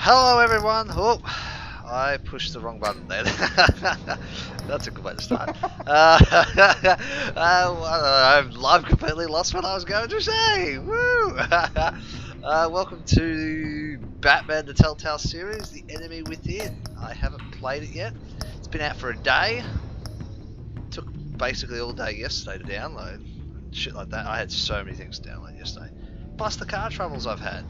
Hello everyone! Oh, I pushed the wrong button there. That's a good way to start. I've completely lost what I was going to say! Woo! Welcome to Batman the Telltale series, The Enemy Within. I haven't played it yet. It's been out for a day. Took basically all day yesterday to download. Shit like that. I had so many things to download yesterday. Plus the car troubles I've had.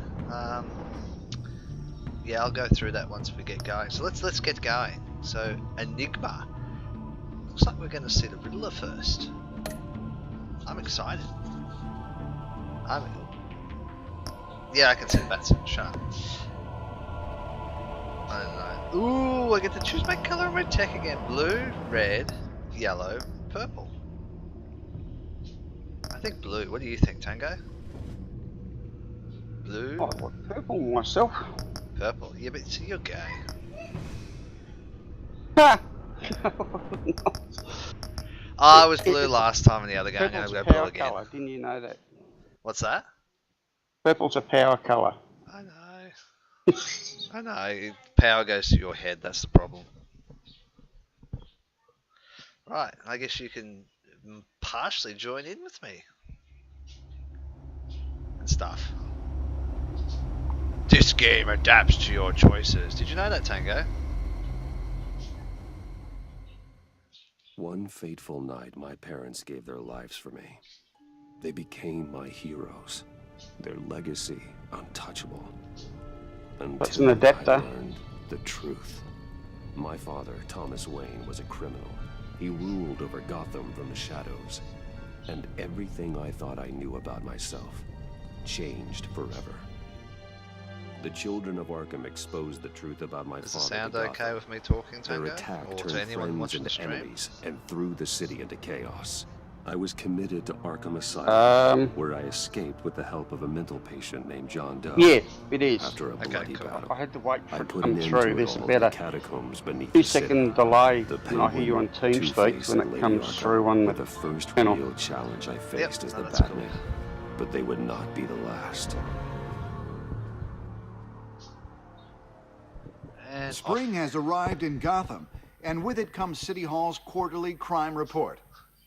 Yeah, I'll go through that once we get going. So let's get going. So, Enigma. Looks like we're going to see the Riddler first. I'm excited. Yeah, I can see the bats in the shot. I don't know. Ooh, I get to choose my colour of my tech again. Blue, red, yellow, purple. I think blue. What do you think, Tango? Blue? I like purple myself. Purple? Yeah, but see, you're gay. Ha! I was blue last time in the other game. I'm Purple's going a to go blue power again. colour, didn't you know that? What's that? Purple's a power colour. I know. I know. Power goes to your head. That's the problem. Right. I guess you can partially join in with me. And stuff. This game adapts to your choices. Did you know that, Tango? One fateful night, my parents gave their lives for me. They became my heroes. Their legacy untouchable. That's an Until adapter. I learned the truth. My father, Thomas Wayne, was a criminal. He ruled over Gotham from the shadows. And everything I thought I knew about myself changed forever. The children of Arkham exposed the truth about my Does father. Does it sound to okay Gotham. with me talking, Tango? Their attack Or to turned anyone friends watching the into stream? enemies and threw the city into chaos. I was committed to Arkham Asylum, where I escaped with the help of a mental patient named John Doe. Yeah, it is. After a bloody cool. battle, I had to wait for I it to put come an end through. to There's all about the a catacombs beneath 2-second delay The when I hear you on Penguin, TeamSpeak Two-Face, when and it Lady comes Arkham through on were the the first panel. real challenge I faced as the that's cool. Batman. But they would not be the last. And Spring has arrived in Gotham, and with it comes City Hall's quarterly crime report.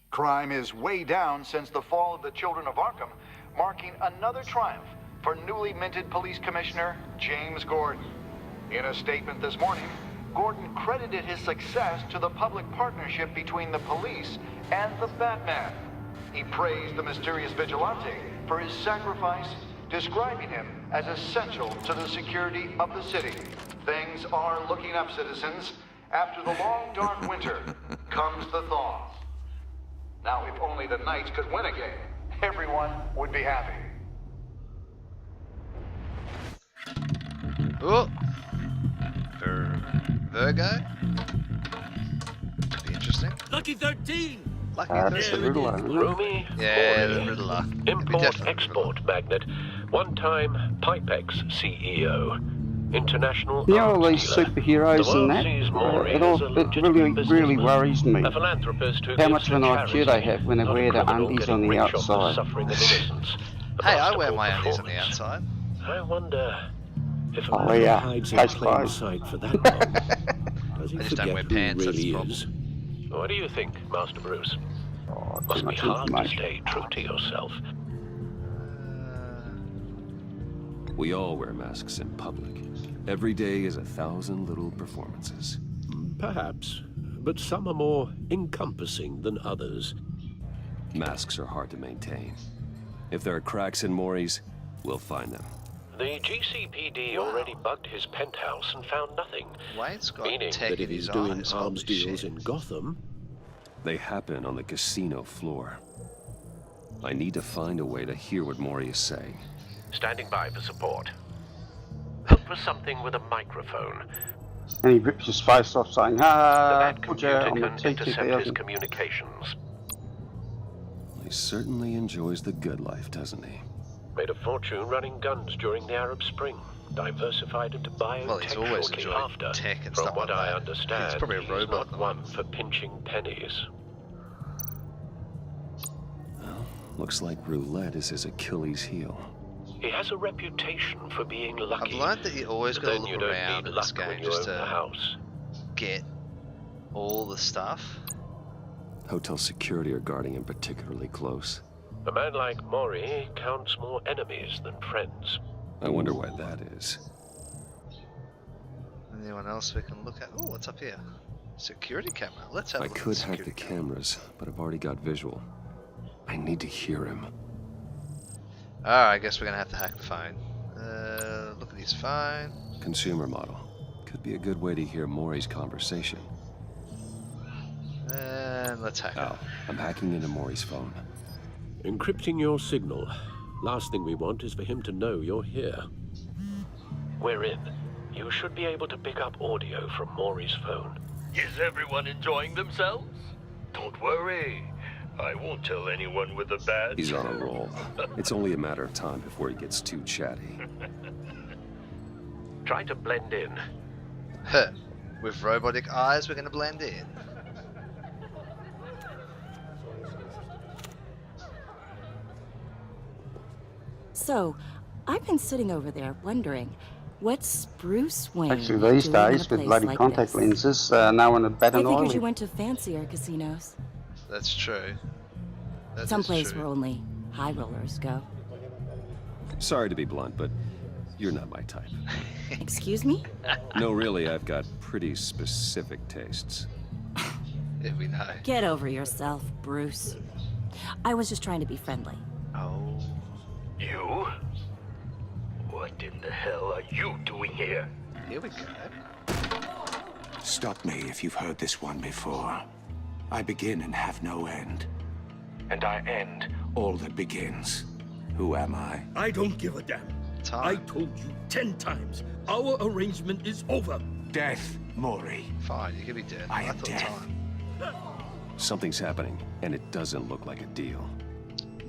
Crime is way down since the fall of the Children of Arkham, marking another triumph for newly minted Police Commissioner James Gordon. In a statement this morning, Gordon credited his success to the public partnership between the police and the Batman. He praised the mysterious vigilante for his sacrifice, describing him as essential to the security of the city. Things are looking up, citizens. After the long, dark winter comes the thaw. Now, if only the Knights could win again, everyone would be happy. oh, Virgo. Be interesting. Lucky 13! Lucky That's the 13. Riddler. Roomy, Yeah, the Riddler. import-export magnate, one-time Pipex CEO, international You know, all arms these dealer. superheroes The world and that, sees Maury it as a really legitimate businessman, worries me. a philanthropist who How gives much of an to IQ they charity, have when they not a wear the criminal undies getting on the rich off the outside. suffering of innocence. A Hey, I wear masterful my undies on the performance. outside. I wonder if a Oh, man yeah. hides in Case plain closed. sight for that long. Does he I just don't forget wear who pants, that's really the problem. is? What do you think, Master Bruce? Oh, too Must be much hard to information. stay true to yourself. We all wear masks in public. Every day is 1,000 little performances. Perhaps, but some are more encompassing than others. Masks are hard to maintain. If there are cracks in Maury's, we'll find them. The GCPD already bugged his penthouse and found nothing, Wayne's got meaning tech that in if he's his doing eyes. arms Holy deals shit. in Gotham, They happen on the casino floor. I need to find a way to hear what Maury is saying. standing by for support. Look for something with a microphone. And he rips his face off saying, The bad put computer you on the can intercept his T2000. communications. He certainly enjoys the good life, doesn't he? Made a fortune running guns during the Arab Spring. Diversified into biotech Well, he's always shortly enjoyed after. tech and From stuff what like I that. understand, He's probably a he's robot at not the one moment. for pinching pennies. Well, looks like roulette is his Achilles heel. He has a reputation for being I've lucky. learned that you always but got to then you look don't around need in this luck when game you just own the to house. get all the stuff. Hotel security are guarding him particularly close. A man like Mori counts more enemies than friends. I wonder why that is. Anyone else we can look at? Oh, what's up here? Security camera. Let's have a I look at could the hack the security camera. cameras, but I've already got visual. I need to hear him. Alright, I guess we're gonna have to hack the phone. Look at his phone. Consumer model. Could be a good way to hear Mori's conversation. And let's hack Al, it. I'm hacking into Mori's phone. Encrypting your signal. Last thing we want is for him to know you're here. We're in. You should be able to pick up audio from Mori's phone. Is everyone enjoying themselves? Don't worry. I won't tell anyone with a badge. He's on a roll. It's only a matter of time before he gets too chatty. Try to blend in. Huh. With robotic eyes, we're gonna blend in. So, I've been sitting over there wondering, what's Bruce Wayne Actually, these doing in a days, with place bloody like contact this? lenses, no one would bat I an figured you eyelid. went to fancier casinos. That's true. That is Someplace true. where only high rollers go. Sorry to be blunt, but you're not my type. Excuse me? No, really, I've got pretty specific tastes. Yeah, we know. Get over yourself, Bruce. I was just trying to be friendly. Oh. You? What in the hell are you doing here? Here we go. Stop me if you've heard this one before. I begin and have no end. And I end all that begins. Who am I? I don't give a damn. Time. I told you 10 times. Our arrangement is over. Death, Mori. Fine, you can be dead. I am thought dead. time. Something's happening, and it doesn't look like a deal.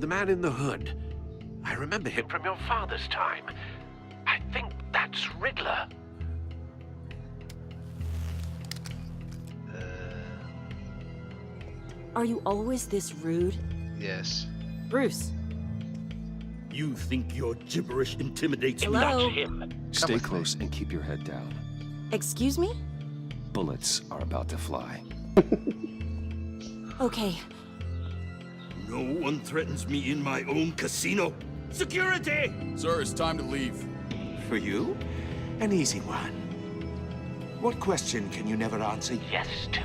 The man in the hood. I remember him from your father's time. I think that's Riddler. Are you always this rude? Yes. Bruce, You think your gibberish intimidates me? Hello? That's him. Stay with me. close and keep your head down. excuse me? Bullets are about to fly. Okay, No one threatens me in my own casino. Security! Sir, it's time to leave. For you? An easy one. What question can you never answer yes to?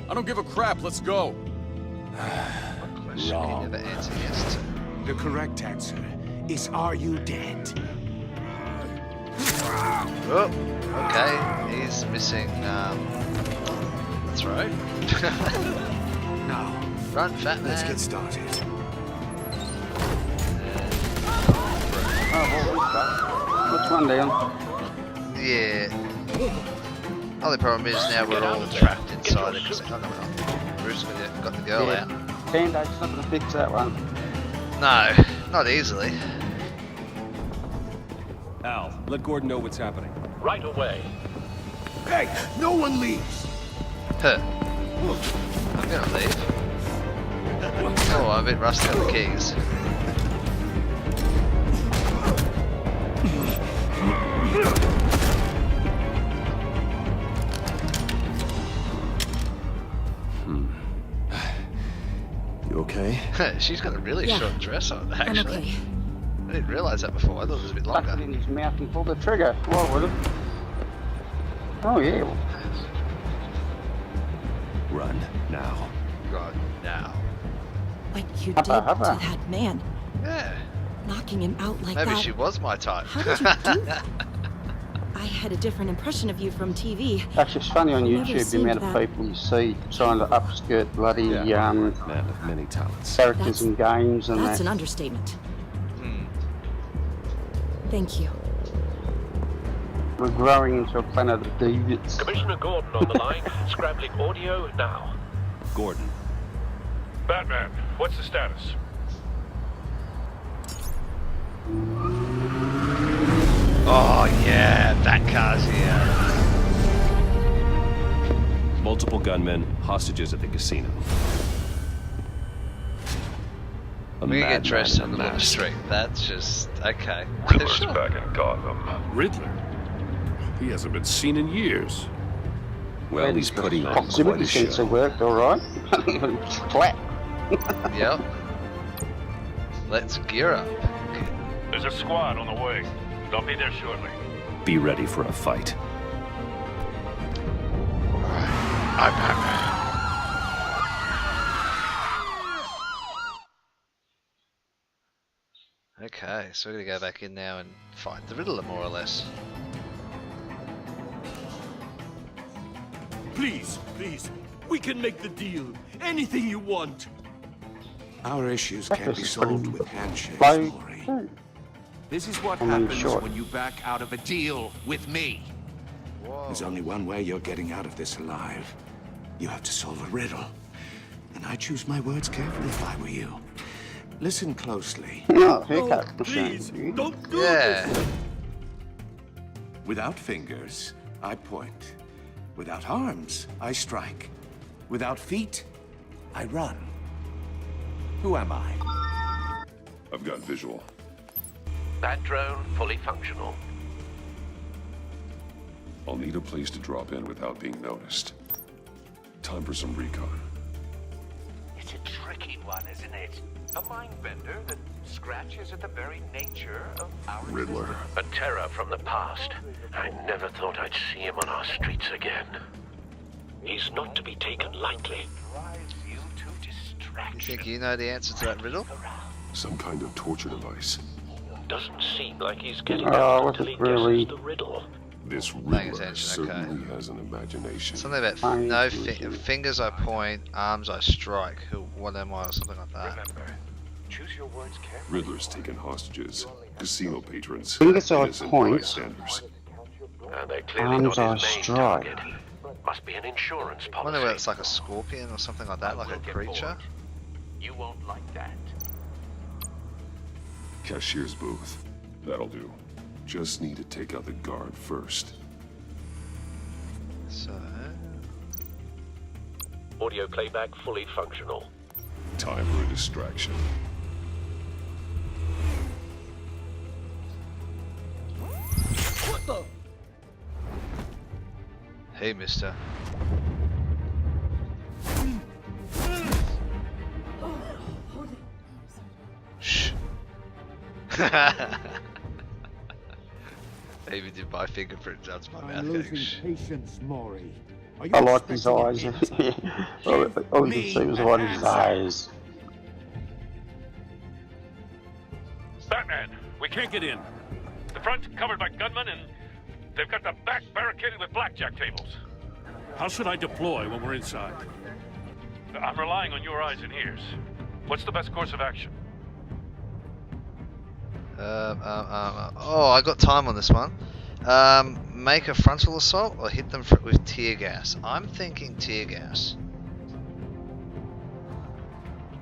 I don't give a crap. Let's go. What question can you Wrong. never answer yes to? The correct answer is, are you dead? Oh, okay. He's missing the throat. Now, Run, fat man. let's get started. Oh, well, which one down? Yeah. Only problem is now we're all trapped inside the casino. Oh, no, we're not. Bruce got the girl out. Band-Aid's not going to fix that one. No, not easily. Al, let Gordon know what's happening. Right away. Hey, no one leaves! Huh. I'm gonna leave. Oh, I'm a bit rusty on the keys. You okay? She's got a really Yeah. short dress on, I'm actually. okay. I didn't realise that before. I thought it was a bit Stuck it longer. in his mouth and pulled the trigger. Why would it? Oh, yeah. Run, now. Right now. What you Hubba, did hubba. to that man, Yeah. knocking him out like Maybe that. she was my type. How did you do that? I had a different impression of you from TV. Actually, it's funny on I've never YouTube the seen amount of that. people you see trying to upskirt bloody Man of many talents. characters in games and That's that. an understatement. Hmm. Thank you. We're growing into a planet of deviants. Commissioner Gordon on the line. Scrambling audio now. Gordon, Batman, what's the status? Oh, yeah. That car's here. multiple gunmen, hostages at the casino. A We can get madman dressed on the unmasked. street. That's just okay. Riddler's Sure. back in Gotham. Riddler? He hasn't been seen in years. Well, he's putting on quite Proximity a sensor show. worked alright. Flat. Yep. Let's gear up. There's a squad on the way. They'll be there shortly. Be ready for a fight. I'm Batman. Okay, so we're gonna go back in now and fight the Riddler, more or less. Please, please. We can make the deal. Anything you want. Our issues can't be This is solved pretty with handshakes, low. Maury. This is what I mean, happens short. when you back out of a deal with me. Whoa. There's only one way you're getting out of this alive. You have to solve a riddle. And I choose my words carefully if I were you. Listen closely. No, haircut. Oh, please, don't do Yeah. this. Without fingers, I point. Without arms, I strike. Without feet, I run. Who am I? I've got visual. That drone fully functional. I'll need a place to drop in without being noticed. Time for some recon. It's a tricky one, isn't it? A mind bender that scratches at the very nature of our Riddler. A terror from the past. I never thought I'd see him on our streets again. He's not to be taken lightly. Drives you to You distraction. think you know the answer to that riddle? Some kind of torture device. Doesn't seem like he's getting Oh, out was until it he really? guesses the riddle. This Paying Riddler attention, okay. certainly has an imagination. Something about no fingers I point, arms I strike. What am I, or something like that. Remember, choose your words carefully. Riddler's taken hostages, casino patrons, Fingers I innocent point. bystanders. And they're clearly Arms not I his main strike. target. Must be an insurance I policy. wonder whether it's like a scorpion or something like that, like a We'll get creature. bored. You won't like that. Cashier's booth. That'll do. Just need to take out the guard first. So, Audio playback fully functional. Time for a distraction. hey, mister. Shh. Maybe did my fingerprint down to my mouth going, shh. patience, Maury. Are you I like his expecting eyes. an answer? All you can see was one of his eyes. Batman, we can't get in. The front's covered by gunmen, and they've got the back barricaded with blackjack tables. How should I deploy when we're inside? I'm relying on your eyes and ears. What's the best course of action? Oh, I got time on this one. Make a frontal assault or hit them with tear gas. I'm thinking tear gas.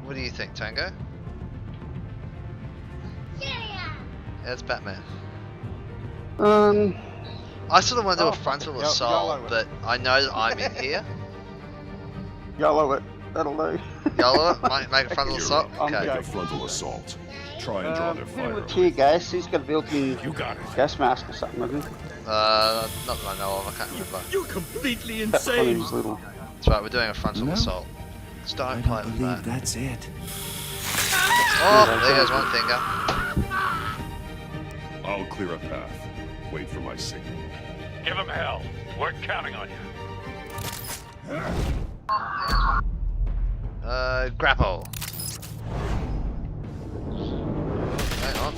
What do you think, Tango? Yeah, it's Batman. I sort of want to do a frontal assault, but I know that I'm in here. Yellow it. That'll do. Yellow it, make a frontal assault. I'm Okay. Make a frontal assault. Try and draw their Hit fire. with tear gas. He's got a built-in You got it. gas mask or something, hasn't he? Not that I know of. I can't remember. You're completely That's one of insane. his little. That's right. We're doing a frontal assault. Just don't play with that. that's it. Oh, there goes one finger. I'll clear a path. Wait for my signal. Give him hell. We're counting on you. Grapple. Hang on.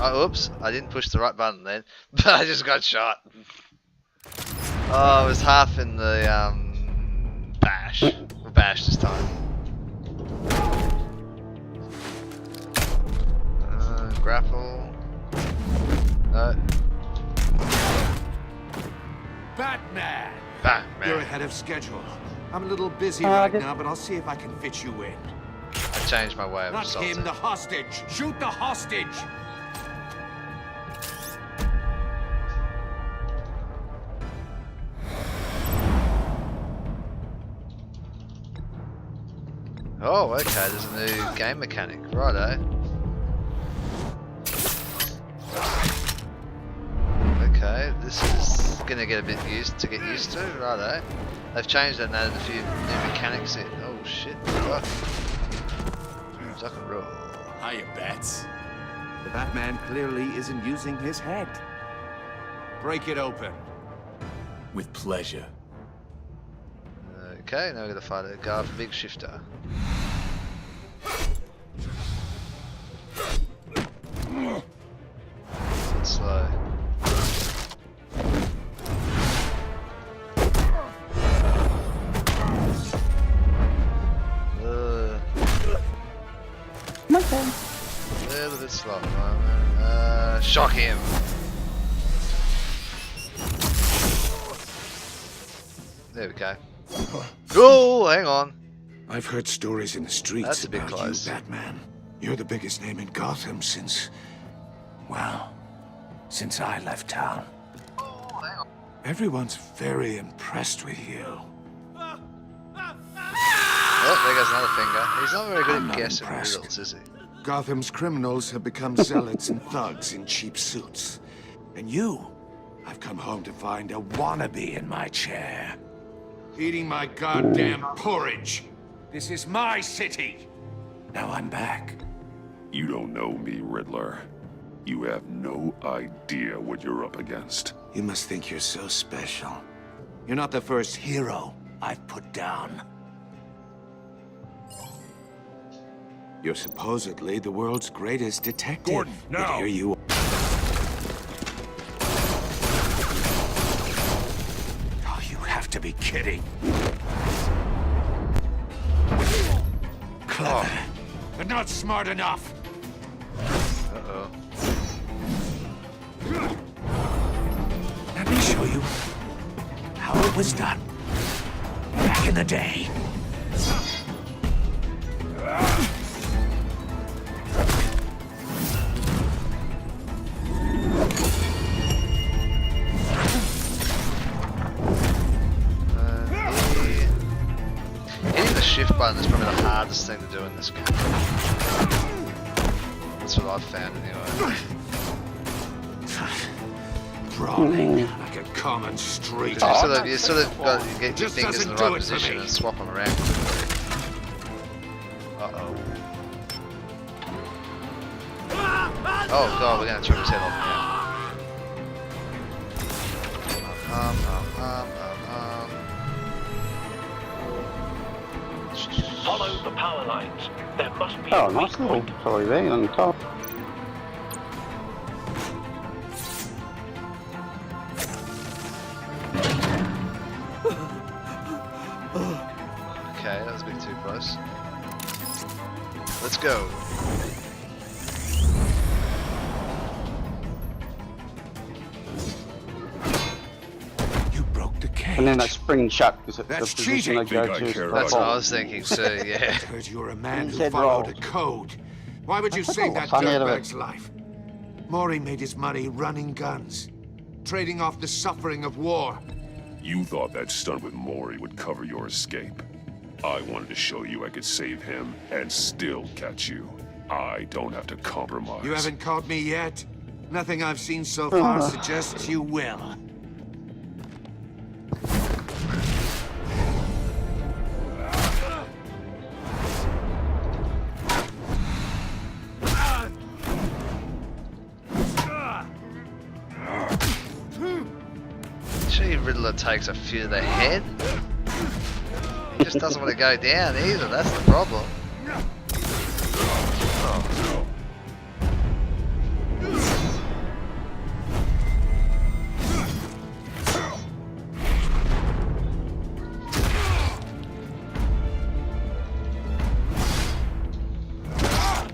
Oh, oops. I didn't push the right button then. But I just got shot. Oh, I was half in the, bash. Bash this time. Grapple. No. Batman! Batman. You're ahead of schedule. I'm a little busy right now, but I'll see if I can fit you in. I changed my way of Not assaulting. him, the hostage! Shoot the hostage! Oh, okay, there's a new game mechanic. Righto. Okay, this is gonna get a bit used to. Righto. They've changed and added a few new mechanics in. Oh shit. Oh. Rock and roll. Hiya, Bats. The Batman clearly isn't using his head. Break it open. With pleasure. Okay, now we're gonna fight a guy with a big shifter. Bit slow. A little bit slow. Shock him. There we go. Oh, hang on. I've heard stories in the streets That's a bit about close. you, Batman. You're the biggest name in Gotham since... well, since I left town. Oh, hang on. Everyone's very impressed with you. Oh, there goes another finger. He's not very good I'm at not guessing impressed. riddles, is he? Gotham's criminals have become zealots and thugs in cheap suits. And you, I've come home to find a wannabe in my chair. Eating my goddamn porridge. This is my city. Now I'm back. You don't know me, Riddler. You have no idea what you're up against. You must think you're so special. You're not the first hero I've put down. You're supposedly the world's greatest detective. Gordon, But now! here you are. Oh, you have to be kidding. Clever, but not smart enough. Uh-oh. Let me show you how it was done back in the day. Hitting the shift button is probably the hardest thing to do in this game. That's what I've found anyway. Brawling like a common street. You sort of got to get your Just fingers in the doesn't do right it for position me. and swap them around. Uh-oh. Oh god, we're gonna chop his head off now. Follow the power lines. There must be Oh, a nice weak little point. pulley there on top. Okay, that was a bit too close. Let's go. You broke the cage. And then they spring shut because it's the That's position they cheating. go Think I to. care That's about what I was thinking too, yeah. Heard you're a man who Said followed roll. a code. Why would you I took save all that the fun out of it. dirtbag's life? Maury made his money running guns, trading off the suffering of war. You thought that stunt with Maury would cover your escape. I wanted to show you I could save him and still catch you. I don't have to compromise. You haven't caught me yet. Nothing I've seen so far suggests you will. Gee, Riddler takes a few to the head. He just doesn't want to go down either, that's the problem. Oh.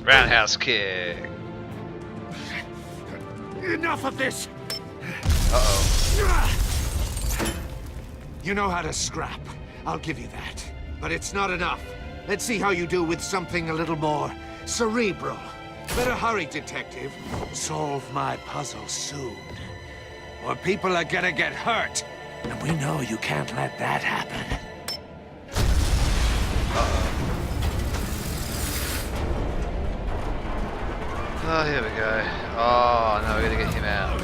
Roundhouse kick. Enough of this! Uh-oh. You know how to scrap. I'll give you that. But it's not enough. Let's see how you do with something a little more cerebral. Better hurry, detective. Solve my puzzle soon. Or people are gonna get hurt. And we know you can't let that happen. Oh, here we go. Oh, no, we're gonna get him out.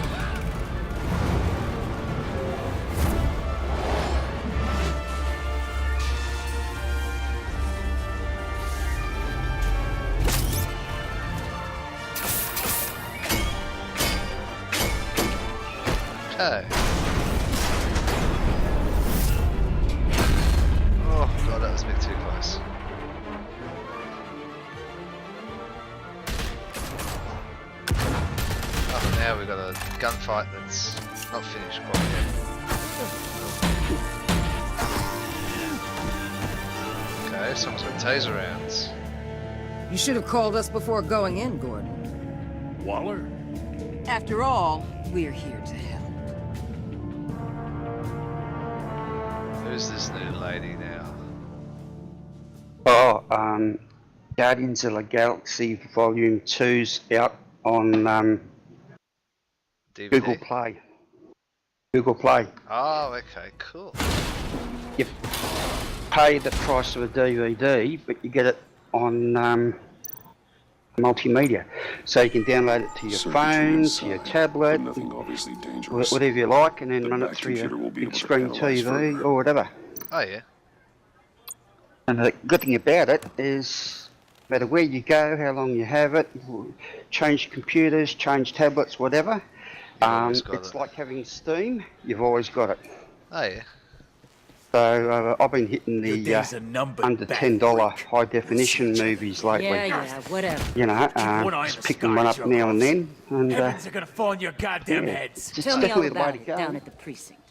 Okay. Oh god, that was a bit too close. Oh, now we've got a gunfight that's not finished quite yet. Okay, someone's got taser rounds. You should have called us before going in, Gordon. Waller? After all, we're here to help. Who's this new lady now? Oh, Guardians of the Galaxy Volume 2's out on DVD? Google Play. Google Play. Oh, okay, cool. You pay the price of a DVD, but you get it on multimedia. So you can download it to your phone, to your tablet, Nothing obviously dangerous. whatever you like, and then The run it Mac through computer will your be big able to screen analyze TV further. or whatever. Oh yeah. And the good thing about it is, no matter where you go, how long you have it, change computers, change tablets, whatever, always got it's it. like having Steam, you've always got it. Oh yeah. So I've been hitting Your the days are numbered, under bad $10 freak. high definition movies lately. Yeah, whatever. You know, one eye in just the picking sky one as up your now and boss. then, and Heavens are gonna fall on your goddamn yeah, heads. it's Tell me all definitely the way about to it go. down at the precinct.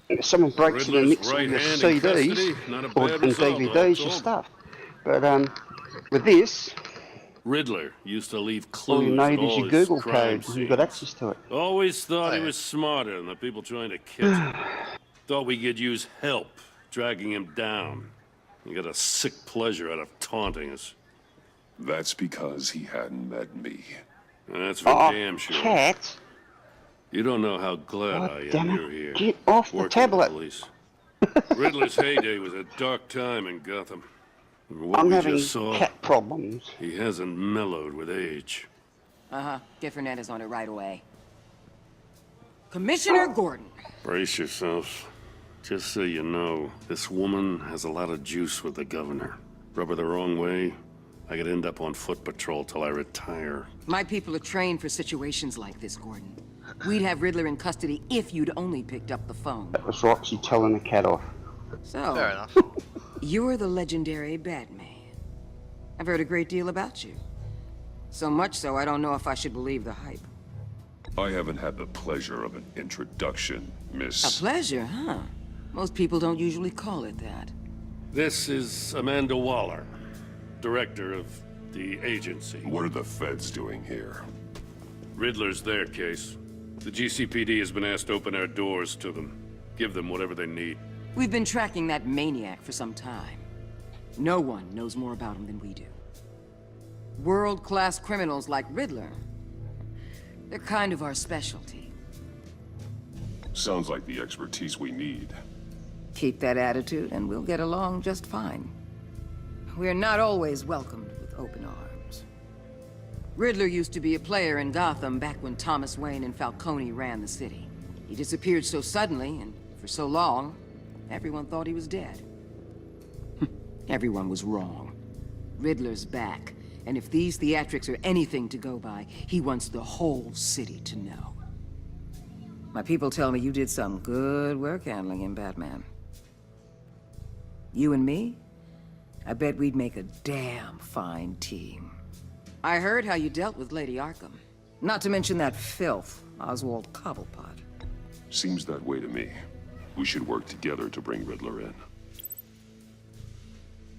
If someone breaks in the Riddler's mix of right your hand in custody, CDs not a or bad and result, DVDs, all your told. stuff. But with this, Riddler used to leave all you clues need at is all your his Google crime code, and you've got scenes. access to it. Always thought Oh, he yeah. was smarter than the people trying to catch him. Thought we could use help, dragging him down. He got a sick pleasure out of taunting us. That's because he hadn't met me. That's for Oh, damn sure. cat! You don't know how glad God I am damn it. you're here. Get off the working with tablet. police. Riddler's heyday was a dark time in Gotham. And what I'm we having just saw, cat problems. he hasn't mellowed with age. Uh-huh. Get Fernandez on it right away. Commissioner Gordon. Brace yourself. Just so you know, this woman has a lot of juice with the governor. Rub her the wrong way, I could end up on foot patrol till I retire. My people are trained for situations like this, Gordon. We'd have Riddler in custody if you'd only picked up the phone. That was Roxy telling the cat off. So, Fair enough. you're the legendary Batman. I've heard a great deal about you. So much so, I don't know if I should believe the hype. I haven't had the pleasure of an introduction, A Miss. pleasure, huh? Most people don't usually call it that. This is Amanda Waller, director of the agency. What are the feds doing here? Riddler's their case. The GCPD has been asked to open our doors to them. Give them whatever they need. We've been tracking that maniac for some time. No one knows more about him than we do. World-class criminals like Riddler, they're kind of our specialty. Sounds like the expertise we need. Keep that attitude and we'll get along just fine. We're not always welcomed with open arms. Riddler used to be a player in Gotham back when Thomas Wayne and Falcone ran the city. He disappeared so suddenly and for so long, everyone thought he was dead. Everyone was wrong. Riddler's back, and if these theatrics are anything to go by, he wants the whole city to know. My people tell me you did some good work handling him, Batman. You and me? I bet we'd make a damn fine team. I heard how you dealt with Lady Arkham. Not to mention that filth, Oswald Cobblepot. Seems that way to me. We should work together to bring Riddler in.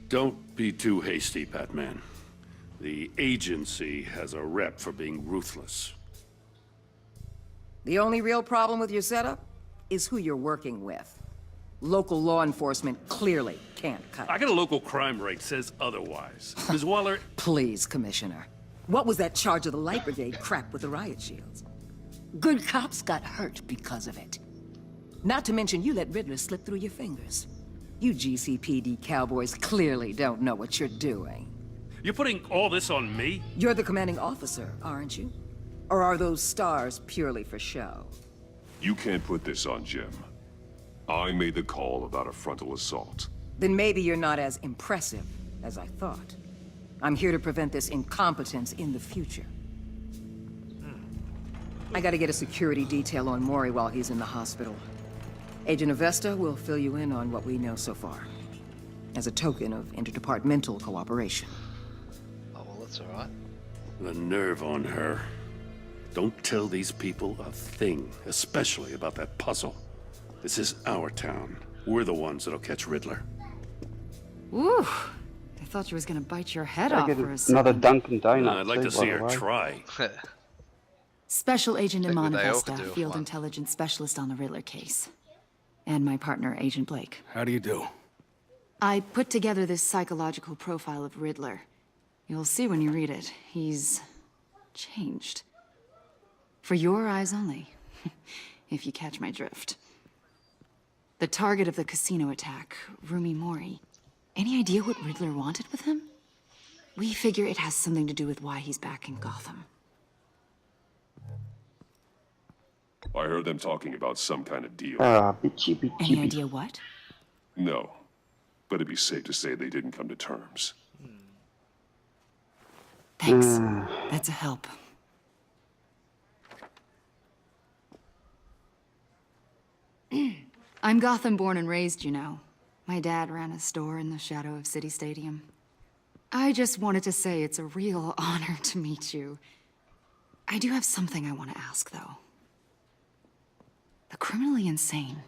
Don't be too hasty, Batman. The agency has a rep for being ruthless. The only real problem with your setup is who you're working with. Local law enforcement clearly can't cut I it. got a local crime rate says otherwise. Ms. Waller, Please, Commissioner. What was that charge of the Light Brigade crap with the riot shields? Good cops got hurt because of it. Not to mention you let Riddler slip through your fingers. You GCPD cowboys clearly don't know what you're doing. You're putting all this on me? You're the commanding officer, aren't you? Or are those stars purely for show? You can't put this on Jim. I made the call about a frontal assault. Then maybe you're not as impressive as I thought. I'm here to prevent this incompetence in the future. I gotta get a security detail on Mori while he's in the hospital. Agent Avesta will fill you in on what we know so far, as a token of interdepartmental cooperation. Oh, well, that's alright. The nerve on her. Don't tell these people a thing, especially about that puzzle. This is our town. We're the ones that'll catch Riddler. Ooh, I thought you was gonna bite your head I off get for a second. another Dunkin' Donut. I'd like to see her try. Special Agent Think what Iman they all Avesta, could do if Field one. Intelligence Specialist on the Riddler case. And my partner, Agent Blake. How do you do? I put together this psychological profile of Riddler. You'll see when you read it. He's changed. For your eyes only, if you catch my drift. The target of the casino attack, Rumi Mori. Any idea what Riddler wanted with him? We figure it has something to do with why he's back in Gotham. I heard them talking about some kind of deal. Bitchy. Any idea what? No, but it'd be safe to say they didn't come to terms. Thanks. That's a help. I'm Gotham born and raised, you know. My dad ran a store in the shadow of City Stadium. I just wanted to say it's a real honor to meet you. I do have something I want to ask, though. The criminally insane.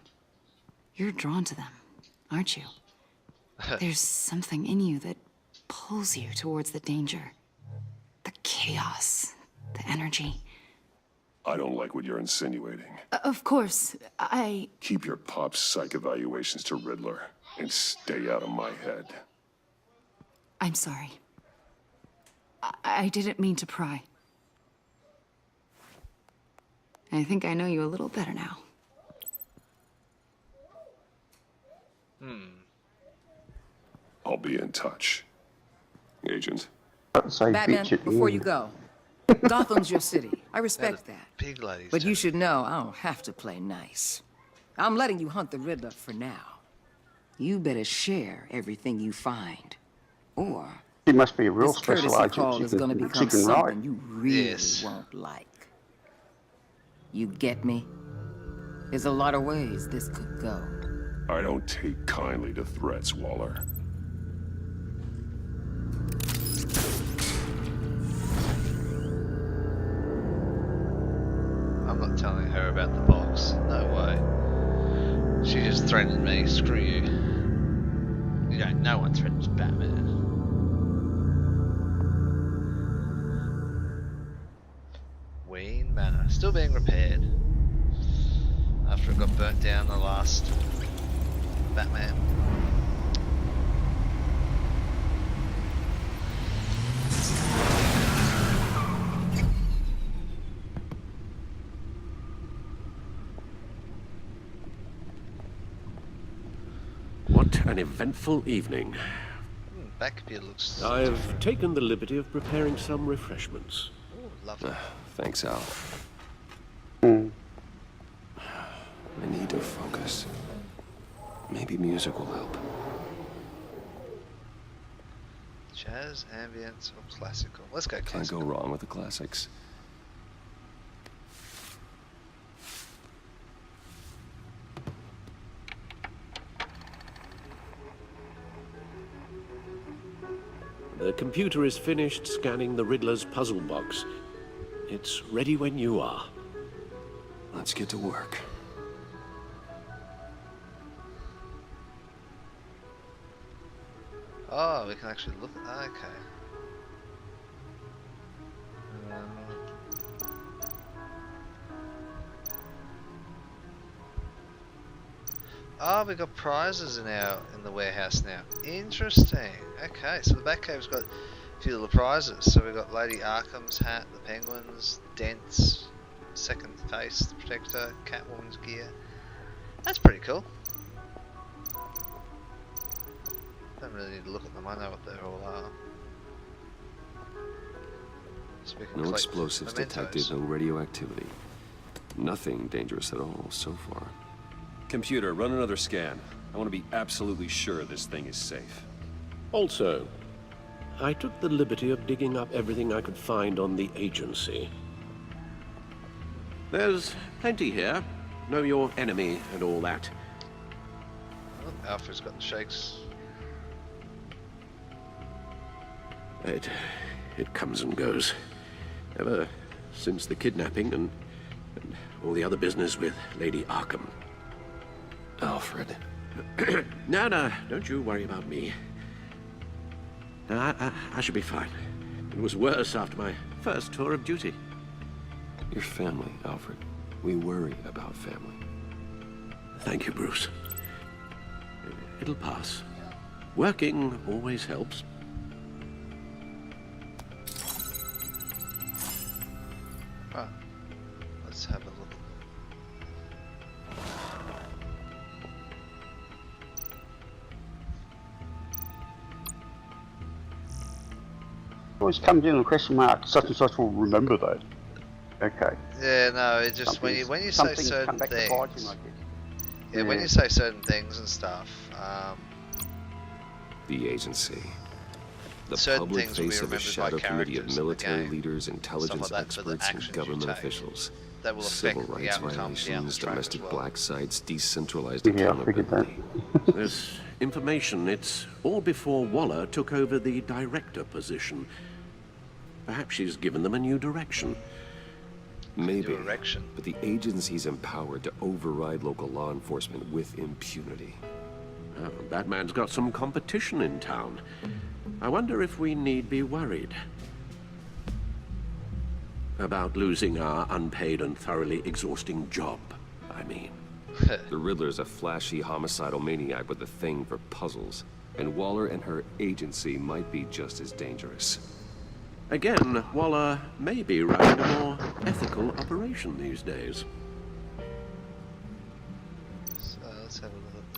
You're drawn to them, aren't you? There's something in you that pulls you towards the danger. The chaos, the energy. I don't like what you're insinuating. Of course, Keep your pop psych evaluations to Riddler and stay out of my head. I'm sorry. I didn't mean to pry. I think I know you a little better now. I'll be in touch. Agent. Batman, before you go, Gotham's your city. I respect that. Pig ladies. But you should know I don't have to play nice. I'm letting you hunt the Riddler for now. You better share everything you find. Or She must be a real this special courtesy agent. call She is going to can become something write. you really Yes. won't like. You get me? There's a lot of ways this could go. I don't take kindly to threats, Waller. I'm not telling her about the box. No way. She just threatened me. Screw you. You know, no one threatens Batman. Wayne Manor. Still being repaired. After it got burnt down the last Batman. What an eventful evening. Backview looks... I've taken the liberty of preparing some refreshments. Ooh, lovely. Thanks, Al. Mm. I need to focus. Maybe music will help. Jazz, ambience, or classical? Let's go Can't classical. go wrong with the classics. The computer is finished scanning the Riddler's puzzle box. It's ready when you are. Let's get to work. Oh, we can actually look at... Okay. Oh, we got prizes in the warehouse now. Interesting. Okay, so the Batcave's got a few little prizes. So we got Lady Arkham's hat, the Penguins, Dent's second face, the Protector, Catwoman's gear. That's pretty cool. Don't really need to look at them. I know what they all are. No explosives detected, no radioactivity. Nothing dangerous at all so far. Computer, run another scan. I want to be absolutely sure this thing is safe. Also, I took the liberty of digging up everything I could find on the agency. There's plenty here. Know your enemy and all that. Oh, Alfred's got the shakes. It comes and goes. Ever since the kidnapping and all the other business with Lady Arkham. Alfred. No, don't you worry about me. No, I should be fine. It was worse after my first tour of duty. Your family, Alfred. We worry about family. Thank you, Bruce. It'll pass. Working always helps. Right. Let's have a look. Always comes in a question mark, such and such will remember that. Okay. Yeah, no, it just when you say certain things. Yeah, when you say certain things and stuff. The agency. The certain public things will be face of a remembered by shadow committee of characters in the military game, leaders, intelligence like that, for the experts, and actions you government take officials. That will affect Civil the rights outcome down the violations, track domestic as well. black sites, decentralized Yeah, I figured that. accountability. There's information. It's all before Waller took over the director position. Perhaps she's given them a new direction. Maybe, Direction. but the agency's empowered to override local law enforcement with impunity. Batman's got some competition in town. I wonder if we need be worried about losing our unpaid and thoroughly exhausting job, I mean. The Riddler's a flashy homicidal maniac with a thing for puzzles, and Waller and her agency might be just as dangerous. Again, Waller may be running a more ethical operation these days. So let's have a look at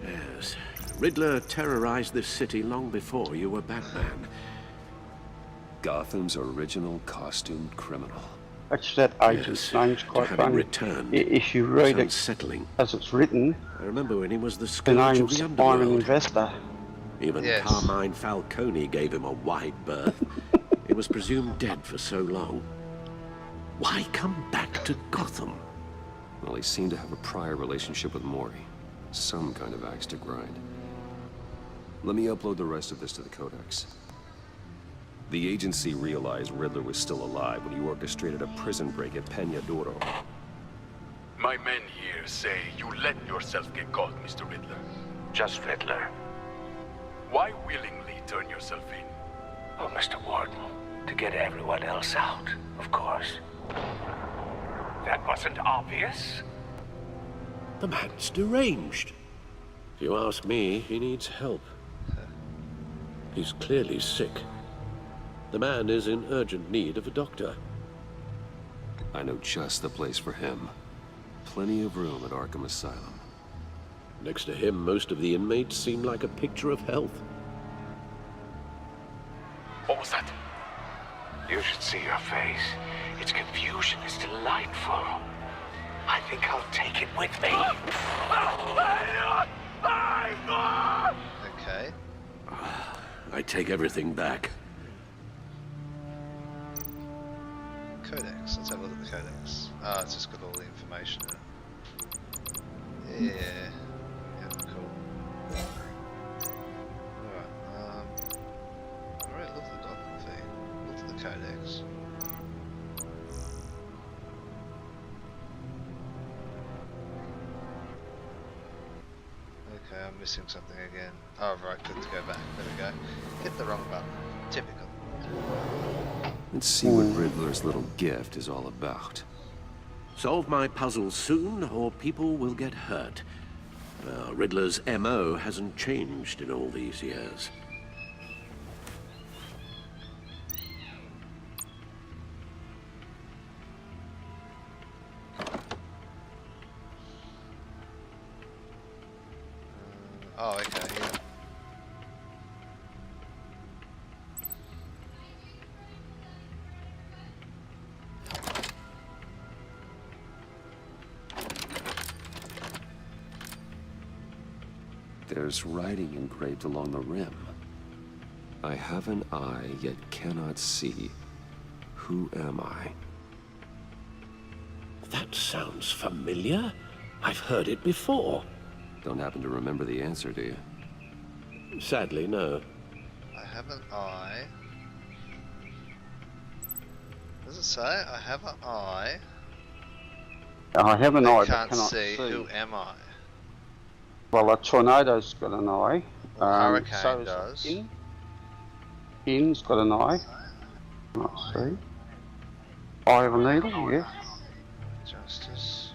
the... Yes. Riddler terrorized this city long before you were Batman. Gotham's original costumed criminal. Actually, that agent's name's quite to have him funny. returned. If you read it Unsettling. as it's written, I remember when he was the the scourge of name's the I'm an underworld. investor. Even Yes. Carmine Falcone gave him a wide berth. He was presumed dead for so long. Why come back to Gotham? Well, he seemed to have a prior relationship with Mori. Some kind of axe to grind. Let me upload the rest of this to the Codex. The agency realized Riddler was still alive when he orchestrated a prison break at Peña Duro. My men here say you let yourself get caught, Mr. Riddler. Just Riddler. Why willingly turn yourself in? Oh, Mr. Warden, to get everyone else out, of course. That wasn't obvious. The man's deranged. If you ask me, he needs help. He's clearly sick. The man is in urgent need of a doctor. I know just the place for him. Plenty of room at Arkham Asylum. Next to him, most of the inmates seem like a picture of health. What was that? You should see your face. Its confusion is delightful. I think I'll take it with me. Okay. I take everything back. Codex. Let's have a look at the codex. Ah, it's just got all the information in it. Yeah. Yeah, cool. Alright, look at the Gotham thing. Look at the codex. Okay, I'm missing something again. Oh, right, click to go back. There we go. Hit the wrong button. Typical. Let's see what Riddler's little gift is all about. Solve my puzzle soon, or people will get hurt. Riddler's MO hasn't changed in all these years. Oh, okay, yeah. There's writing engraved along the rim. I have an eye, yet cannot see. Who am I? That sounds familiar. I've heard it before. Don't happen to remember the answer, do you? Sadly, no. I have an eye. Does it say? I have an eye. I have an eye, I but can't cannot see. see. Who am I? Well, a tornado's got an eye. Hurricane so does. In's got an eye. Can't see. Eye of a needle, yes. Justice.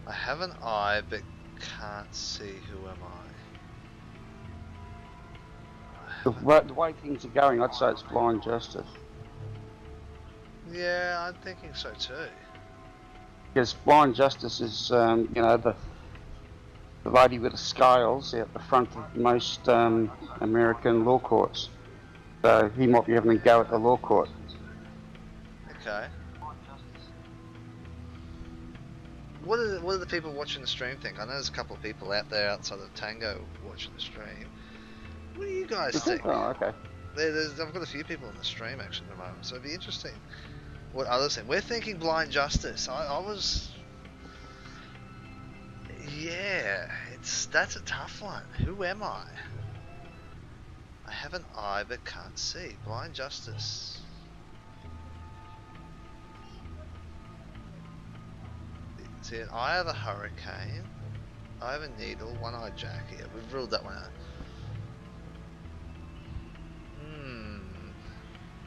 I have an eye, but can't see. Who am I? The way things are going, I'd say it's blind justice. Yeah, I'm thinking so too. Because blind justice is, you know, the lady with the scales out the front of most American law courts. So he might be having a go at the law court. Okay. What do the people watching the stream think? I know there's a couple of people out there outside of Tango watching the stream. What do you guys think? Oh, okay. I've got a few people in the stream actually at the moment, so it'd be interesting what others think. We're thinking blind justice. I was... Yeah, that's a tough one. Who am I? I have an eye but can't see. Blind justice. See, an eye of a hurricane. I have a needle, one-eyed Jack. Yeah, we've ruled that one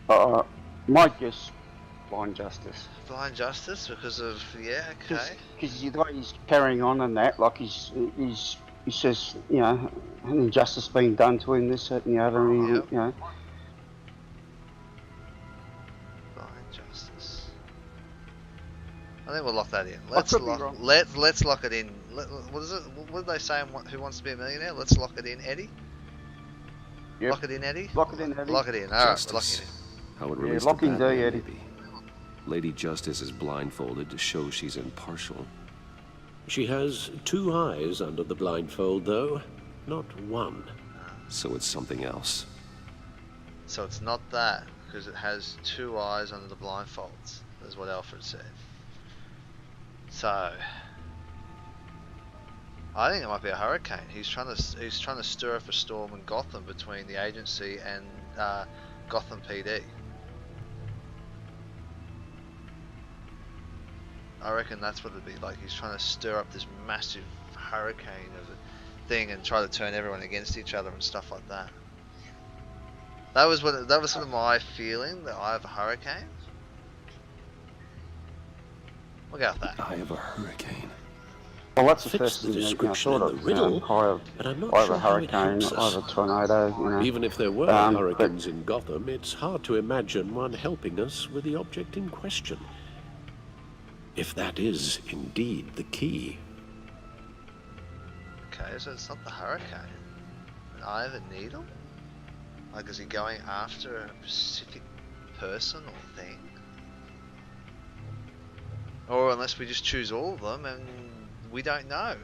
out. Might guess blind justice. Blind justice because of, yeah, okay. Because the way he's carrying on and that, like he says, you know, an injustice being done to him, this, that, and the other, and Yep. you know. Blind justice. I think we'll lock that in. I could be wrong. Let's lock it in. What is it? What did they say in Who Wants to Be a Millionaire? Let's lock it in, Eddie. Yep. Lock it in, Eddie. Lock it in, Eddie. Lock it in. All right, we're locking it in. How it Yeah, relates lock to in D, Batman, Eddie. maybe. Lady Justice is blindfolded to show she's impartial. She has 2 eyes under the blindfold, though, not 1. So it's something else. So it's not that, because it has 2 eyes under the blindfolds. That's what Alfred said. So I think it might be a hurricane. He's trying to stir up a storm in Gotham between the agency and Gotham PD. I reckon that's what it'd be like. He's trying to stir up this massive hurricane of a thing and try to turn everyone against each other and stuff like that. That was sort of my feeling, that I have a hurricane. We'll go with that. I have a hurricane. Well, that's the Fits first the thing I description thought in of. the riddle, I but I'm not have sure a how it hurricane, helps I us. have a tornado, you know. Even if there were but hurricanes in Gotham, it's hard to imagine one helping us with the object in question. If that is indeed the key. Okay, so it's not the hurricane. An eye of a needle? Like, is he going after a specific person or thing? Or unless we just choose all of them and we don't know.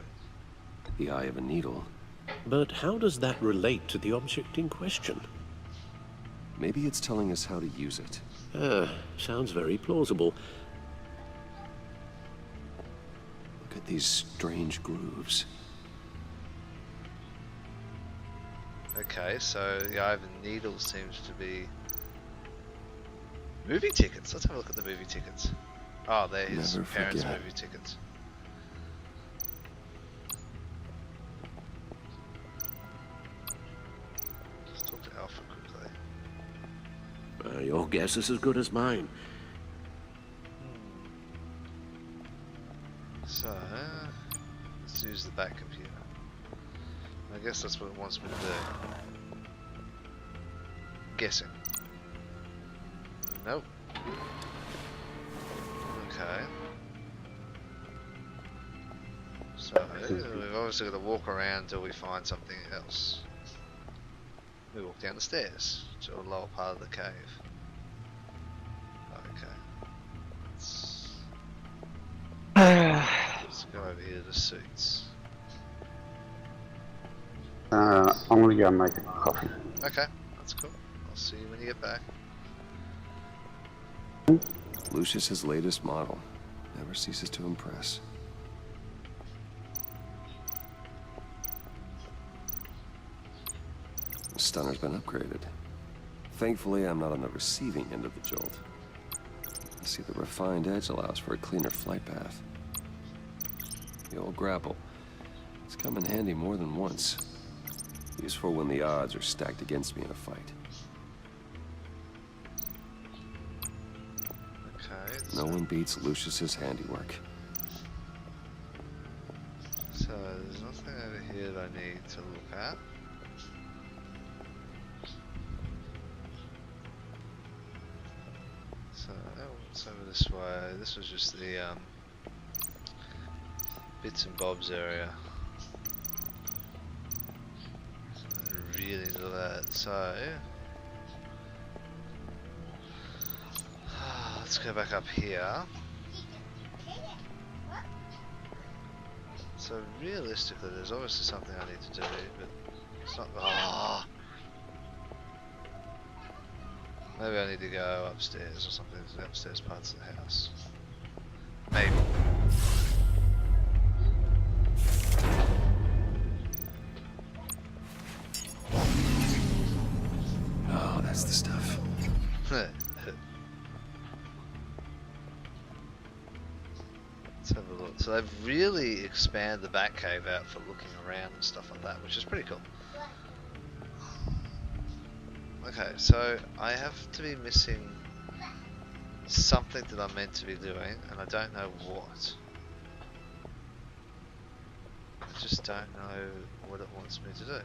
The eye of a needle. But how does that relate to the object in question? Maybe it's telling us how to use it. Sounds very plausible. Look at these strange grooves. Okay, so the eye of a needle seems to be movie tickets. Let's have a look at the movie tickets. Oh, they're his Never parents' forget. movie tickets. Just talk to Alfred quickly. Your guess is as good as mine. So, let's use the back computer. I guess that's what it wants me to do. Guessing. Nope. Okay. So, we've obviously got to walk around until we find something else. We walk down the stairs to a lower part of the cave. Okay. Let's go over here to the suits. I'm gonna go make a coffee. Okay, that's cool. I'll see you when you get back. Lucius's latest model never ceases to impress. The stunner's been upgraded. Thankfully, I'm not on the receiving end of the jolt. You see, the refined edge allows for a cleaner flight path. The old grapple. It's come in handy more than once. Useful when the odds are stacked against me in a fight. Okay. No one beats Lucius's handiwork. So there's nothing over here that I need to look at. So what's over this way? This was just the bits and bobs area. Really into that. So let's go back up here. So realistically, there's obviously something I need to do, but it's not. Oh. Maybe I need to go upstairs or something to the upstairs parts of the house. Maybe. Oh, that's the stuff. Let's have a look. So they've really expanded the Batcave out for looking around and stuff like that, which is pretty cool. Okay, so I have to be missing something that I'm meant to be doing, and I don't know what. I just don't know what it wants me to do.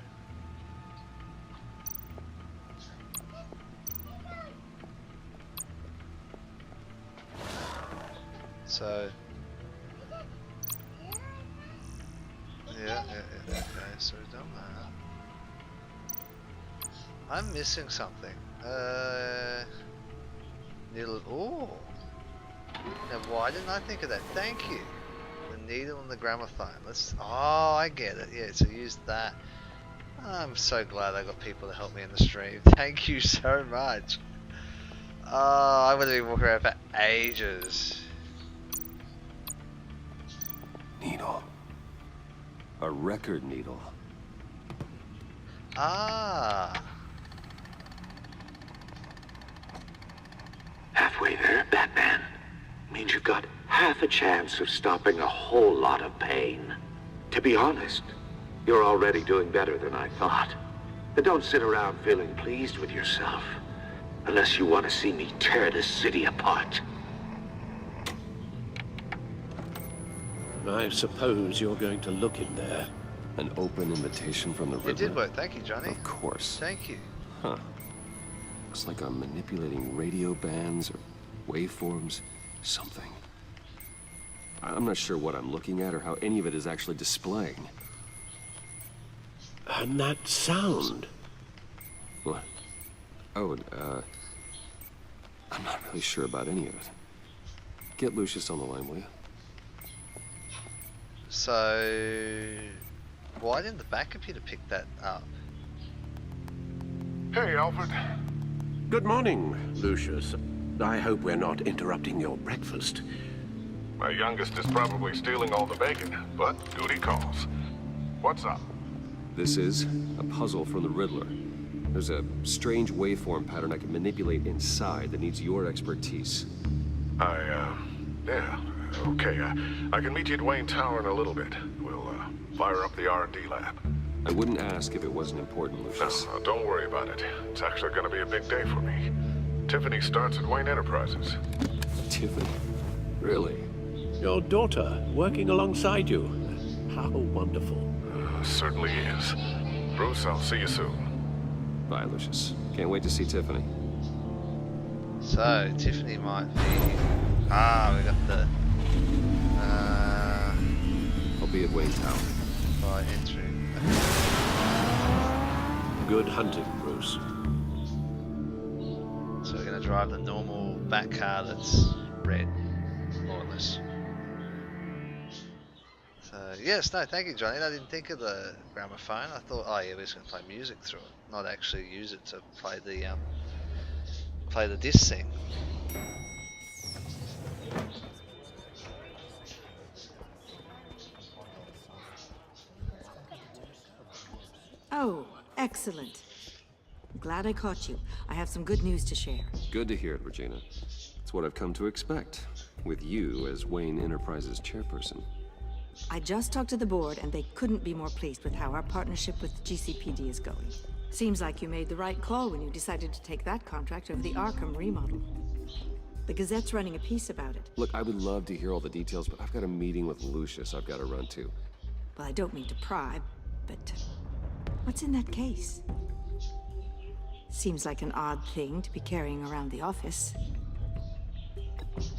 So yeah, okay, so we've done that. I'm missing something. Needle. Oh. Now, why didn't I think of that? Thank you. The needle and the gramophone. Let's. Oh, I get it. Yeah, so use that. I'm so glad I got people to help me in the stream. Thank you so much. Oh, I would have been walking around for ages. Needle. A record needle. Ah. Halfway there, Batman. Means you've got half a chance of stopping a whole lot of pain. To be honest, you're already doing better than I thought. But don't sit around feeling pleased with yourself. Unless you want to see me tear this city apart. I suppose you're going to look in there. An open invitation from the Riddler? It did work. Thank you, Johnny. Of course. Thank you. Huh. Looks like I'm manipulating radio bands or waveforms. Something. I'm not sure what I'm looking at or how any of it is actually displaying. And that sound. What? Oh, I'm not really sure about any of it. Get Lucius on the line, will you? So, why didn't the back computer pick that up? Hey, Alfred. Good morning, Lucius. I hope we're not interrupting your breakfast. My youngest is probably stealing all the bacon, but duty calls. What's up? This is a puzzle from the Riddler. There's a strange waveform pattern I can manipulate inside that needs your expertise. Yeah, okay. I can meet you at Wayne Tower in a little bit. We'll, fire up the R&D lab. I wouldn't ask if it wasn't important, Lucius. No, don't worry about it. It's actually gonna be a big day for me. Tiffany starts at Wayne Enterprises. Tiffany? Really? Your daughter working alongside you. How wonderful. Certainly is. Bruce, I'll see you soon. Bye, Lucius. Can't wait to see Tiffany. So, Tiffany might be... Ah, we got the... I'll be at Wayne Tower. By entering... Good hunting, Bruce. So we're going to drive the normal back car that's red, more or less. So Yes, no, thank you, Johnny. I didn't think of the gramophone. I thought, oh yeah, we're just gonna play music through it, not actually use it to play the disc thing. Oh, excellent. I'm glad I caught you. I have some good news to share. Good to hear it, Regina. It's what I've come to expect, with you as Wayne Enterprises chairperson. I just talked to the board, and they couldn't be more pleased with how our partnership with GCPD is going. Seems like you made the right call when you decided to take that contract over the Arkham remodel. The Gazette's running a piece about it. Look, I would love to hear all the details, but I've got a meeting with Lucius I've got to run to. Well, I don't mean to pry, but what's in that case? Seems like an odd thing to be carrying around the office.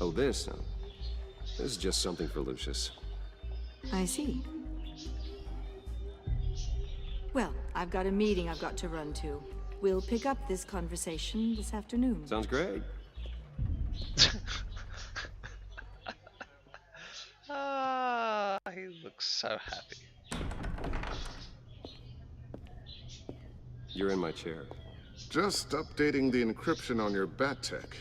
Oh, this? No. This is just something for Lucius. I see. Well, I've got a meeting I've got to run to. We'll pick up this conversation this afternoon. Sounds great. He looks so happy. You're in my chair. Just updating the encryption on your bat tech.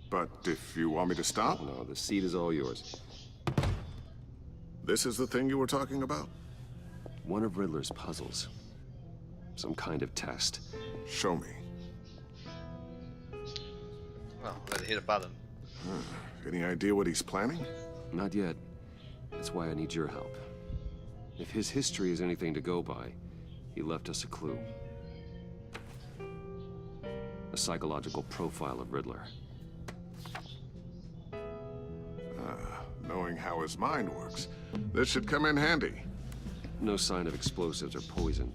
But if you want me to stop? No, the seat is all yours. This is the thing you were talking about? One of Riddler's puzzles. Some kind of test. Show me. Well, let's hit a button. Any idea what he's planning? Not yet. That's why I need your help. If his history is anything to go by, he left us a clue. A psychological profile of Riddler. Knowing how his mind works, this should come in handy. No sign of explosives or poison.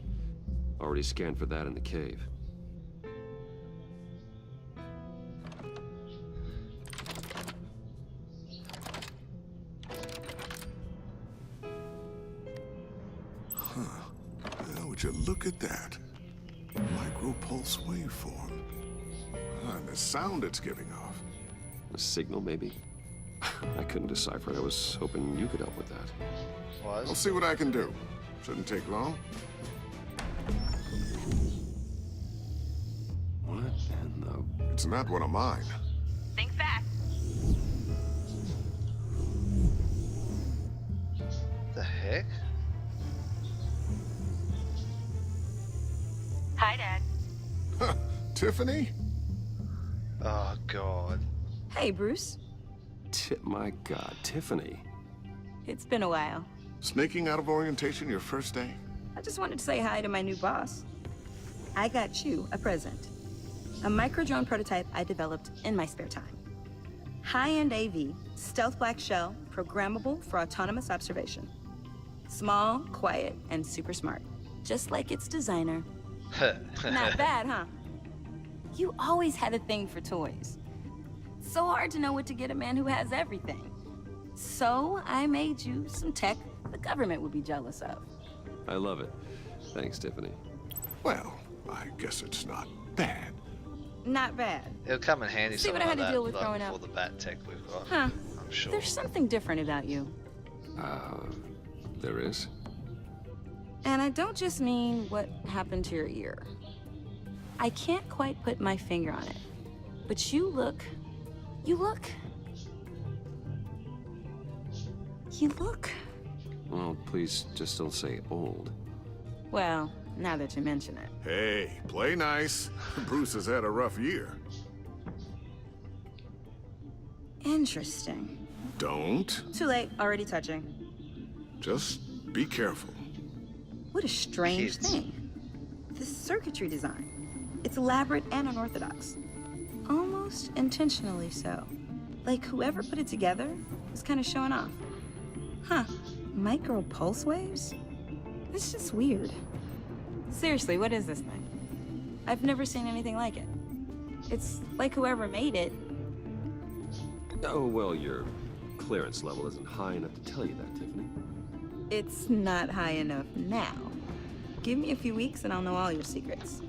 Already scanned for that in the cave. Now, would you look at that? Micro-pulse waveform. And the sound it's giving off. A signal, maybe? I couldn't decipher it. I was hoping you could help with that. I'll see what I can do. Shouldn't take long. What in the... It's not one of mine. Think fast. The heck? Hi, Dad. Tiffany? Oh, God. Hey, Bruce. My God, Tiffany. It's been a while. Sneaking out of orientation your first day? I just wanted to say hi to my new boss. I got you a present. A micro-drone prototype I developed in my spare time. High-end AV, stealth black shell, programmable for autonomous observation. Small, quiet, and super smart. Just like its designer. Not bad, huh? You always had a thing for toys. So hard to know what to get a man who has everything. So I made you some tech the government would be jealous of. I love it. Thanks, Tiffany. Well, I guess it's not bad. Not bad. It'll come in handy. See what I had to deal with like growing before up. the bat tech we've got. Huh. I'm sure. There's something different about you. There is? And I don't just mean what happened to your ear. I can't quite put my finger on it. But you look... Well, please just don't say old. Well, now that you mention it. Hey, play nice. Bruce has had a rough year. Interesting. Don't. Too late, already touching. Just be careful. What a strange thing. This circuitry design. It's elaborate and unorthodox. Almost intentionally so. Like whoever put it together was kind of showing off. Huh. Micro pulse waves? It's just weird. Seriously, what is this thing? I've never seen anything like it. It's like whoever made it. Oh, well, your clearance level isn't high enough to tell you that, Tiffany. It's not high enough now. Give me a few weeks and I'll know all your secrets.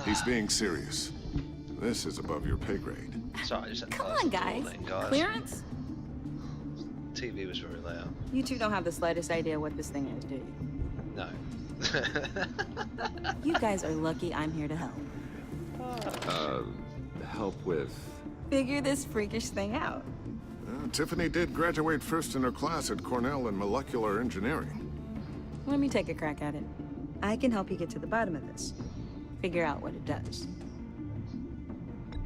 He's being serious. This is above your pay grade. Sorry, I just had Come on, guys. Clearance? TV was very loud. You two don't have the slightest idea what this thing is, do you? No. You guys are lucky I'm here to help. Help with... Figure this freakish thing out. Tiffany did graduate first in her class at Cornell in molecular engineering. Let me take a crack at it. I can help you get to the bottom of this. Figure out what it does.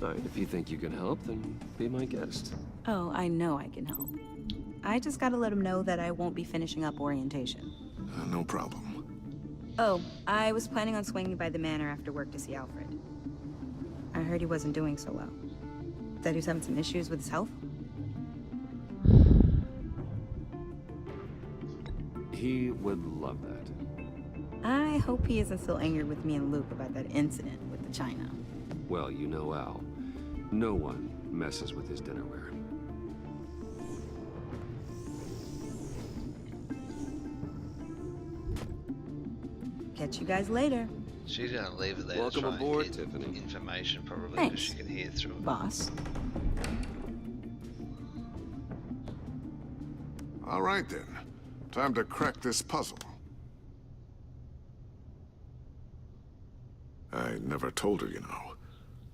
All right, if you think you can help, then be my guest. Oh, I know I can help. I just gotta let him know that I won't be finishing up orientation. No problem. Oh, I was planning on swinging by the manor after work to see Alfred. I heard he wasn't doing so well. That he was having some issues with his health? He would love that. I hope he isn't still angry with me and Luke about that incident with the china. Well, you know Al. No one messes with his dinnerware. Catch you guys later. She's gonna leave it there. Welcome to try aboard, and get Tiffany. information probably because Thanks, she can hear through it. boss. All right then. Time to crack this puzzle. I never told her, you know.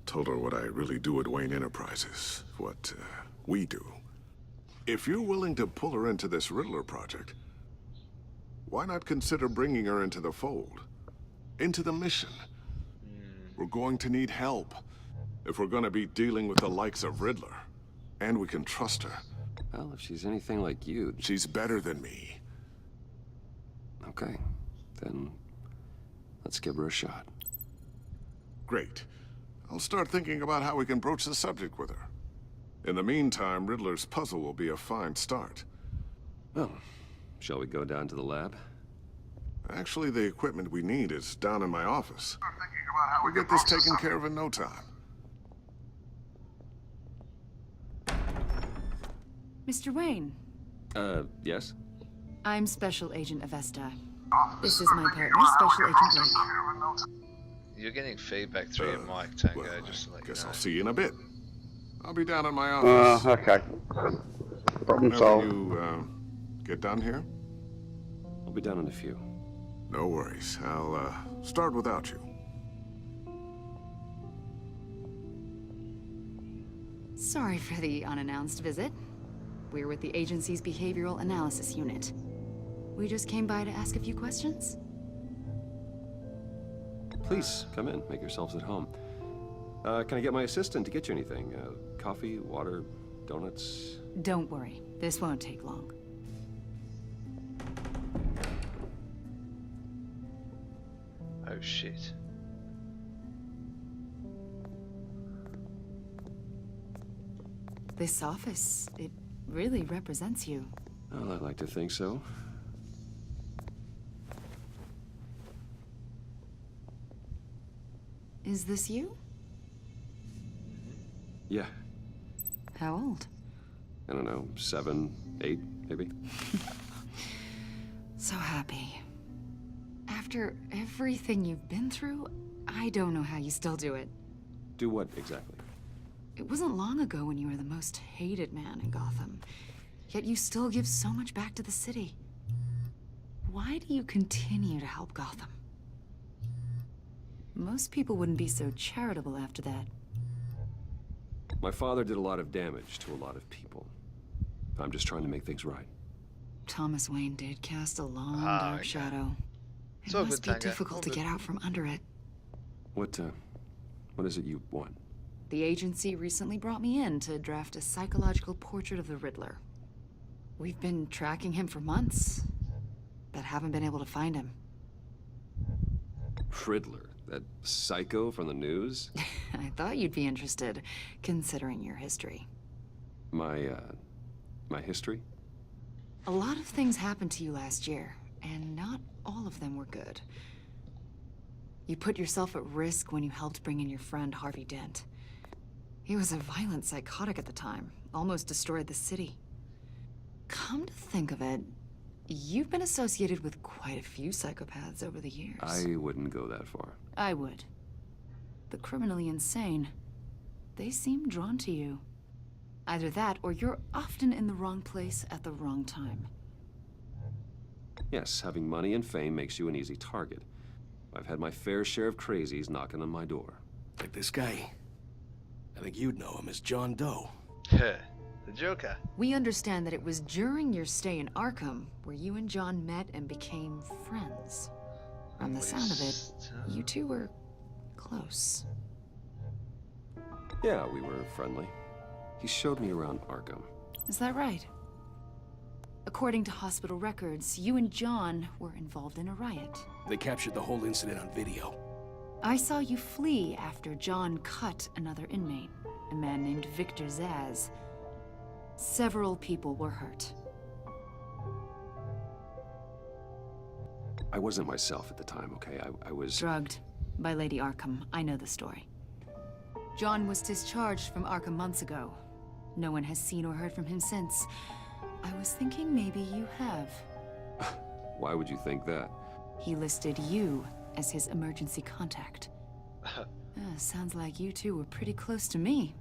Told her what I really do at Wayne Enterprises. What we do. If you're willing to pull her into this Riddler project, why not consider bringing her into the fold? Into the mission? We're going to need help if we're going to be dealing with the likes of Riddler. And we can trust her. Well, if she's anything like you... She's better than me. Okay, then let's give her a shot. Great. I'll start thinking about how we can broach the subject with her. In the meantime, Riddler's puzzle will be a fine start. Well, shall we go down to the lab? Actually, the equipment we need is down in my office. We'll get this taken care of in no time. Mr. Wayne, Yes? I'm Special Agent Avesta. This is my partner, Special Agent Blake. You're getting feedback through your mic, Tango, Well, just to let you guess know. I'll see you in a bit. I'll be down in my office. Okay. Problem Whenever solved. you, get done here? I'll be down in a few. No worries. I'll, start without you. Sorry for the unannounced visit. We're with the agency's behavioral analysis unit. We just came by to ask a few questions. Please, come in. Make yourselves at home. Can I get my assistant to get you anything? Coffee, water, donuts? Don't worry, this won't take long. Oh shit. This office, it really represents you. Well, I'd like to think so. Is this you? Yeah. How old? I don't know, 7, 8, maybe? So happy. After everything you've been through, I don't know how you still do it. Do what exactly? It wasn't long ago when you were the most hated man in Gotham. Yet you still give so much back to the city. Why do you continue to help Gotham? Most people wouldn't be so charitable after that. My father did a lot of damage to a lot of people. I'm just trying to make things right. Thomas Wayne did cast a long, Ah, dark okay. shadow. It's It all must good, be Tango. difficult All to good. get out from under it. What is it you want? The agency recently brought me in to draft a psychological portrait of the Riddler. We've been tracking him for months, but haven't been able to find him. Riddler, that psycho from the news? I thought you'd be interested, considering your history. My history? A lot of things happened to you last year, and not all of them were good. You put yourself at risk when you helped bring in your friend Harvey Dent. He was a violent psychotic at the time, almost destroyed the city. Come to think of it, you've been associated with quite a few psychopaths over the years. I wouldn't go that far. I would. The criminally insane, they seem drawn to you. Either that, or you're often in the wrong place at the wrong time. Yes, having money and fame makes you an easy target. I've had my fair share of crazies knocking on my door. Like this guy. I think you'd know him as John Doe. The Joker. We understand that it was during your stay in Arkham where you and John met and became friends. From the sound of it, you two were close. Yeah, we were friendly. He showed me around Arkham. Is that right? According to hospital records, you and John were involved in a riot. They captured the whole incident on video. I saw you flee after John cut another inmate, a man named Victor Zaz. Several people were hurt. I wasn't myself at the time, okay? I was... Drugged by Lady Arkham. I know the story. John was discharged from Arkham months ago. No one has seen or heard from him since. I was thinking maybe you have. Why would you think that? He listed you as his emergency contact. Sounds like you two were pretty close to me.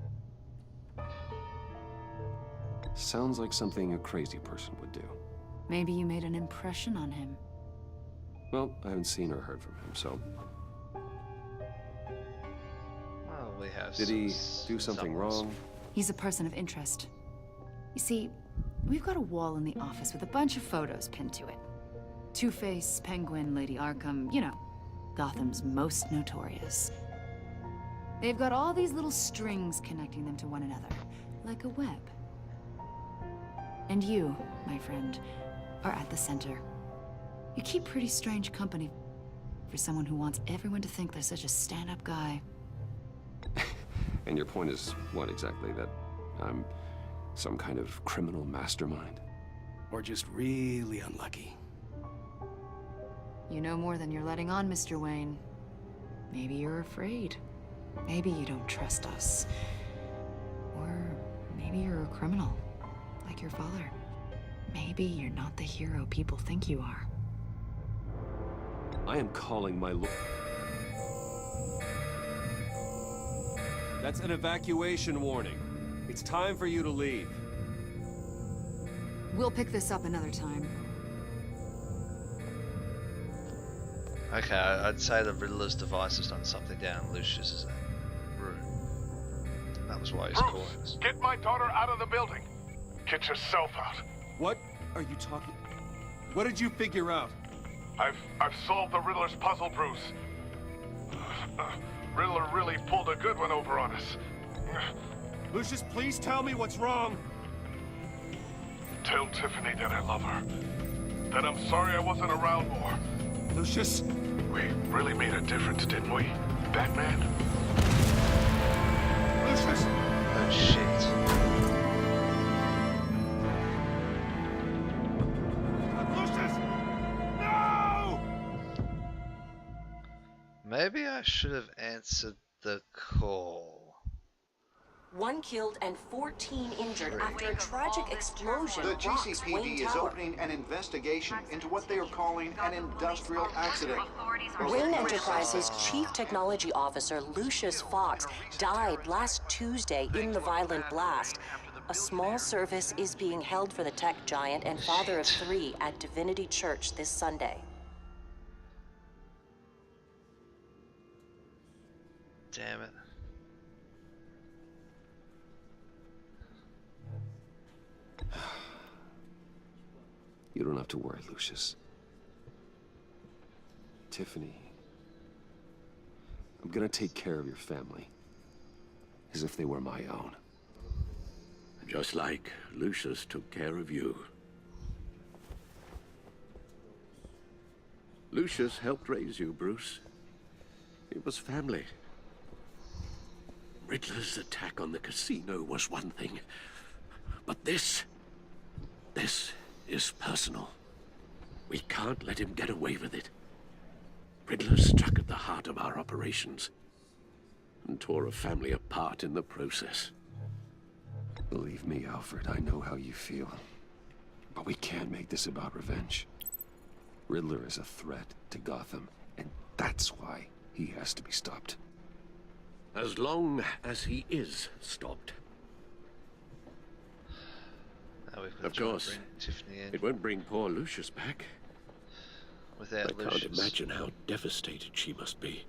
Sounds like something a crazy person would do. Maybe you made an impression on him. Well, I haven't seen or heard from him, so... Well, we have Did he do something wrong? He's a person of interest. You see, we've got a wall in the office with a bunch of photos pinned to it. Two-Face, Penguin, Lady Arkham, you know, Gotham's most notorious. They've got all these little strings connecting them to one another, like a web. And you, my friend, are at the center. You keep pretty strange company for someone who wants everyone to think they're such a stand-up guy. And your point is what exactly? That I'm some kind of criminal mastermind? Or just really unlucky? You know more than you're letting on, Mr. Wayne. Maybe you're afraid. Maybe you don't trust us. Or maybe you're a criminal, like your father. Maybe you're not the hero people think you are. I am calling my lord. That's an evacuation warning. It's time for you to leave. We'll pick this up another time. Okay, I'd say the Riddler's device has done something down Lucius's room. That was why he's calling us. Get my daughter out of the building. Get yourself out. What are you talking? What did you figure out? I've solved the Riddler's puzzle, Bruce. Riddler really pulled a good one over on us. Lucius, please tell me what's wrong. Tell Tiffany that I love her. That I'm sorry I wasn't around more. Lucius? We really made a difference, didn't we, Batman? Lucius! Oh, shit. Lucius! No! Maybe I should have answered the call. 1 killed and 14 injured after a tragic explosion. The rocks Wayne GCPD is Tower. opening an investigation into what they are calling an industrial accident. Wayne Enterprises' Chief Technology Officer Lucius Fox died last Tuesday in the violent blast. A small service is being held for the tech giant and father of 3 at Divinity Church this Sunday. Damn it. You don't have to worry, Lucius. Tiffany, I'm gonna take care of your family. As if they were my own. Just like Lucius took care of you. Lucius helped raise you, Bruce. It was family. Riddler's attack on the casino was one thing. But this is personal. We can't let him get away with it. Riddler struck at the heart of our operations and tore a family apart in the process. Believe me, Alfred, I know how you feel. But we can't make this about revenge. Riddler is a threat to Gotham, and that's why he has to be stopped. As long as he is stopped. We've got Of to try and course. bring Tiffany in. It won't bring poor Lucius back. Without I can't Lucius. imagine how devastated she must be.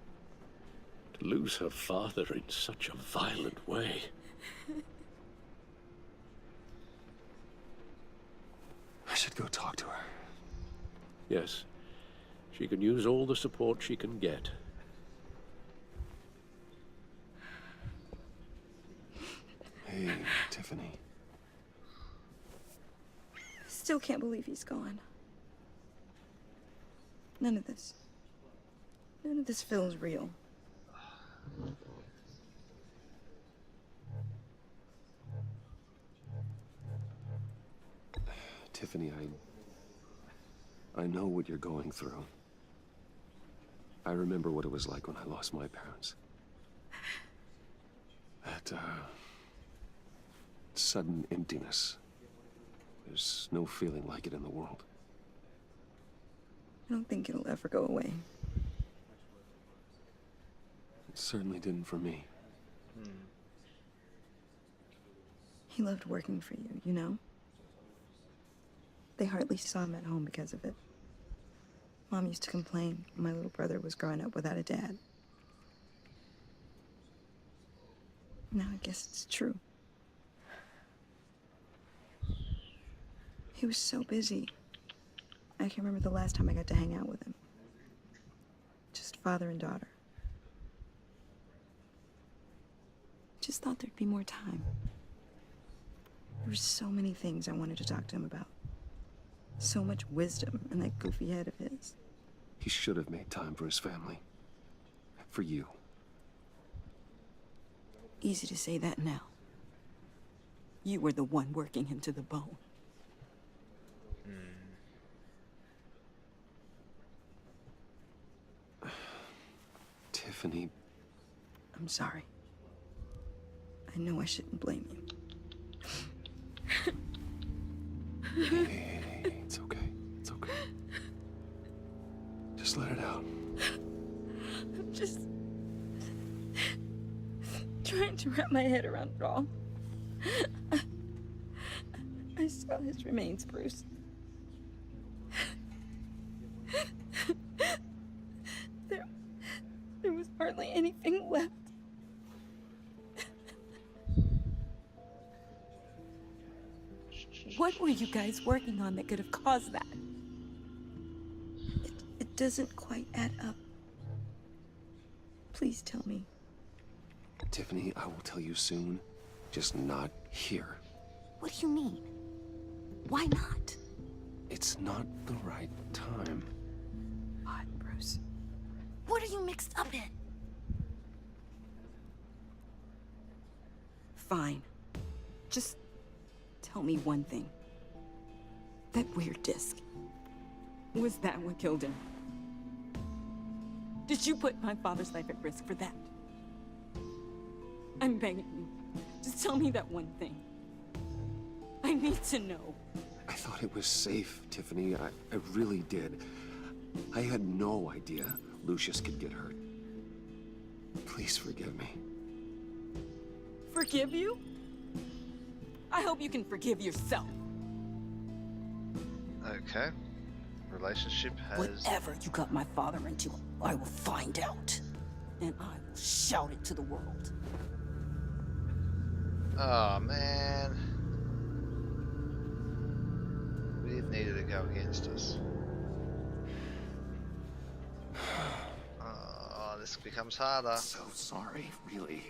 To lose her father in such a violent way. I should go talk to her. Yes. She can use all the support she can get. Hey, Tiffany. Still can't believe he's gone. None of this feels real. Tiffany, I know what you're going through. I remember what it was like when I lost my parents. That, sudden emptiness. There's no feeling like it in the world. I don't think it'll ever go away. It certainly didn't for me. He loved working for you, you know? They hardly saw him at home because of it. Mom used to complain when my little brother was growing up without a dad. Now I guess it's true. He was so busy. I can remember the last time I got to hang out with him. Just father and daughter. Just thought there'd be more time. There were so many things I wanted to talk to him about. So much wisdom in that goofy head of his. He should have made time for his family. For you. Easy to say that now. You were the one working him to the bone. Tiffany. I'm sorry. I know I shouldn't blame you. Hey, it's okay. It's okay. Just let it out. I'm just trying to wrap my head around it all. I saw his remains, Bruce. There was hardly anything left. What were you guys working on that could have caused that? It doesn't quite add up. Please tell me. Tiffany, I will tell you soon. Just not here. What do you mean? Why not? It's not the right time. What, Bruce? What are you mixed up in? Fine. Just tell me one thing. That weird disc. Was that what killed him? Did you put my father's life at risk for that? I'm begging you. Just tell me that one thing. I need to know. I thought it was safe, Tiffany. I really did. I had no idea Lucius could get hurt. Please forgive me. Forgive you? I hope you can forgive yourself. Okay. Relationship has... Whatever you got my father into, I will find out. And I will shout it to the world. Oh, man. We didn't need it to go against us. Oh, this becomes harder. So sorry, really.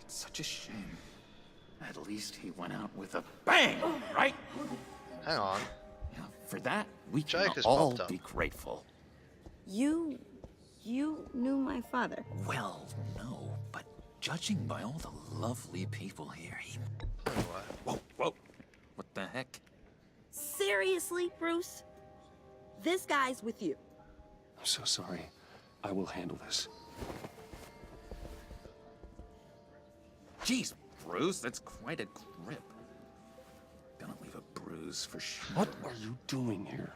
It's such a shame. At least he went out with a bang, right? Hang on. Yeah, for that, we Jake can has all popped up. be grateful. You knew my father? Well, no, but judging by all the lovely people here, he... Whoa, whoa. What the heck? Seriously, Bruce? This guy's with you. I'm so sorry. I will handle this. Jeez, Bruce, that's quite a grip. Gonna leave a bruise for sure. What are you doing here?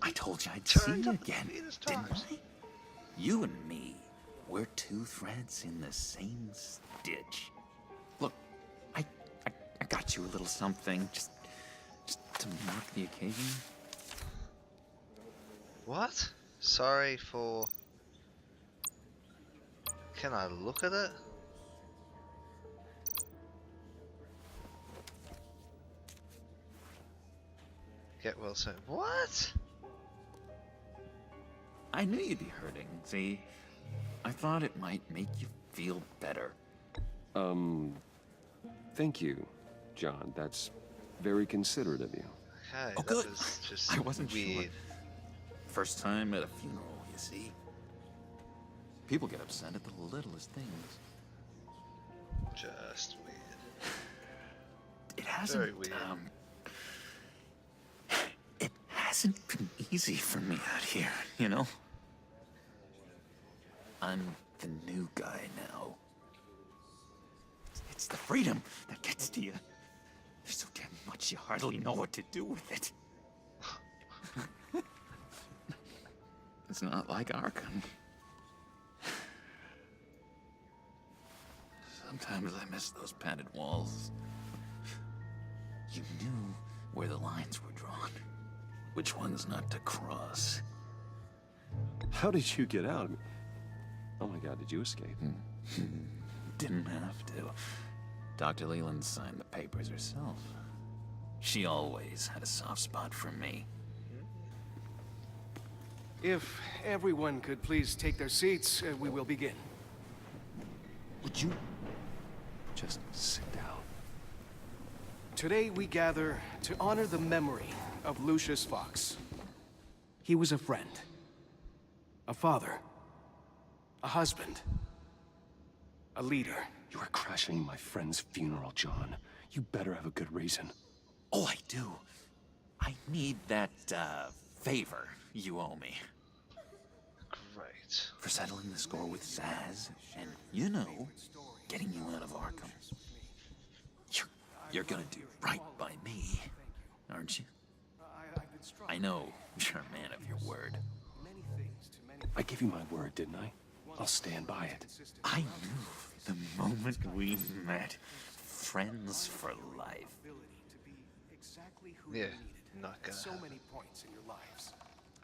I told you I'd see you again, didn't I? You and me, we're two threads in the same stitch. Look, I got you a little something. Just To mark the occasion? What? Sorry for... Can I look at it? Get well soon. What? I knew you'd be hurting, see? I thought it might make you feel better. Thank you, John. That's very considerate of you. Okay, Oh, that good. was just I wasn't weird. sure. First time at a funeral, you see? People get upset at the littlest things. Just weird. It hasn't, Very weird. It hasn't been easy for me out here, you know? I'm the new guy now. It's the freedom that gets to you. There's so damn much you hardly know what to do with it. It's not like Arkham. Sometimes I miss those padded walls. You knew where the lines were drawn. Which ones not to cross. How did you get out? Oh my God, did you escape? Didn't have to. Dr. Leland signed the papers herself. She always had a soft spot for me. If everyone could please take their seats, we will begin. Would you just sit down? Today we gather to honor the memory of Lucius Fox. He was a friend, a father, a husband, a leader. You are crashing my friend's funeral, John. You better have a good reason. Oh, I do. I need that, favor you owe me. Great. For settling the score with Zaz, and, you know, getting you out of Arkham. You're gonna do right by me, aren't you? I know you're a man of your word. I gave you my word, didn't I? I'll stand by it. I knew the moment we met. Friends for life. Yeah, not gonna so many points in your lives.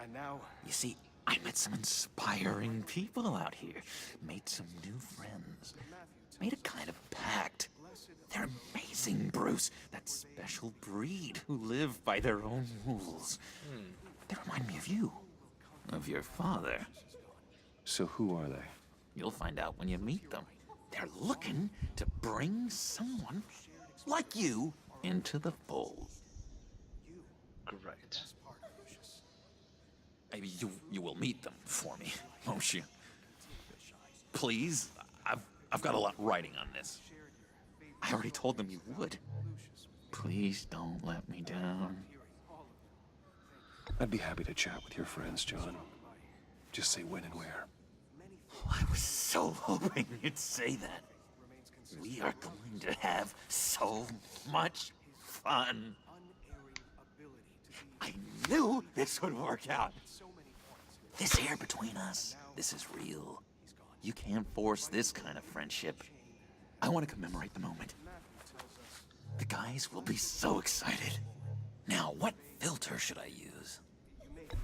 And now... You see, I met some inspiring people out here. Made some new friends. Made a kind of pact. They're amazing, Bruce. That special breed who live by their own rules. They remind me of you. Of your father. So who are they? You'll find out when you meet them. They're looking to bring someone like you into the fold. Great. Maybe you will meet them for me, won't you? Please? I've got a lot writing on this. I already told them you would. Please don't let me down. I'd be happy to chat with your friends, John. Just say when and where. Oh, I was so hoping you'd say that. We are going to have so much fun. I knew this would work out. This here between us, this is real. You can't force this kind of friendship. I want to commemorate the moment. The guys will be so excited. Now, what filter should I use?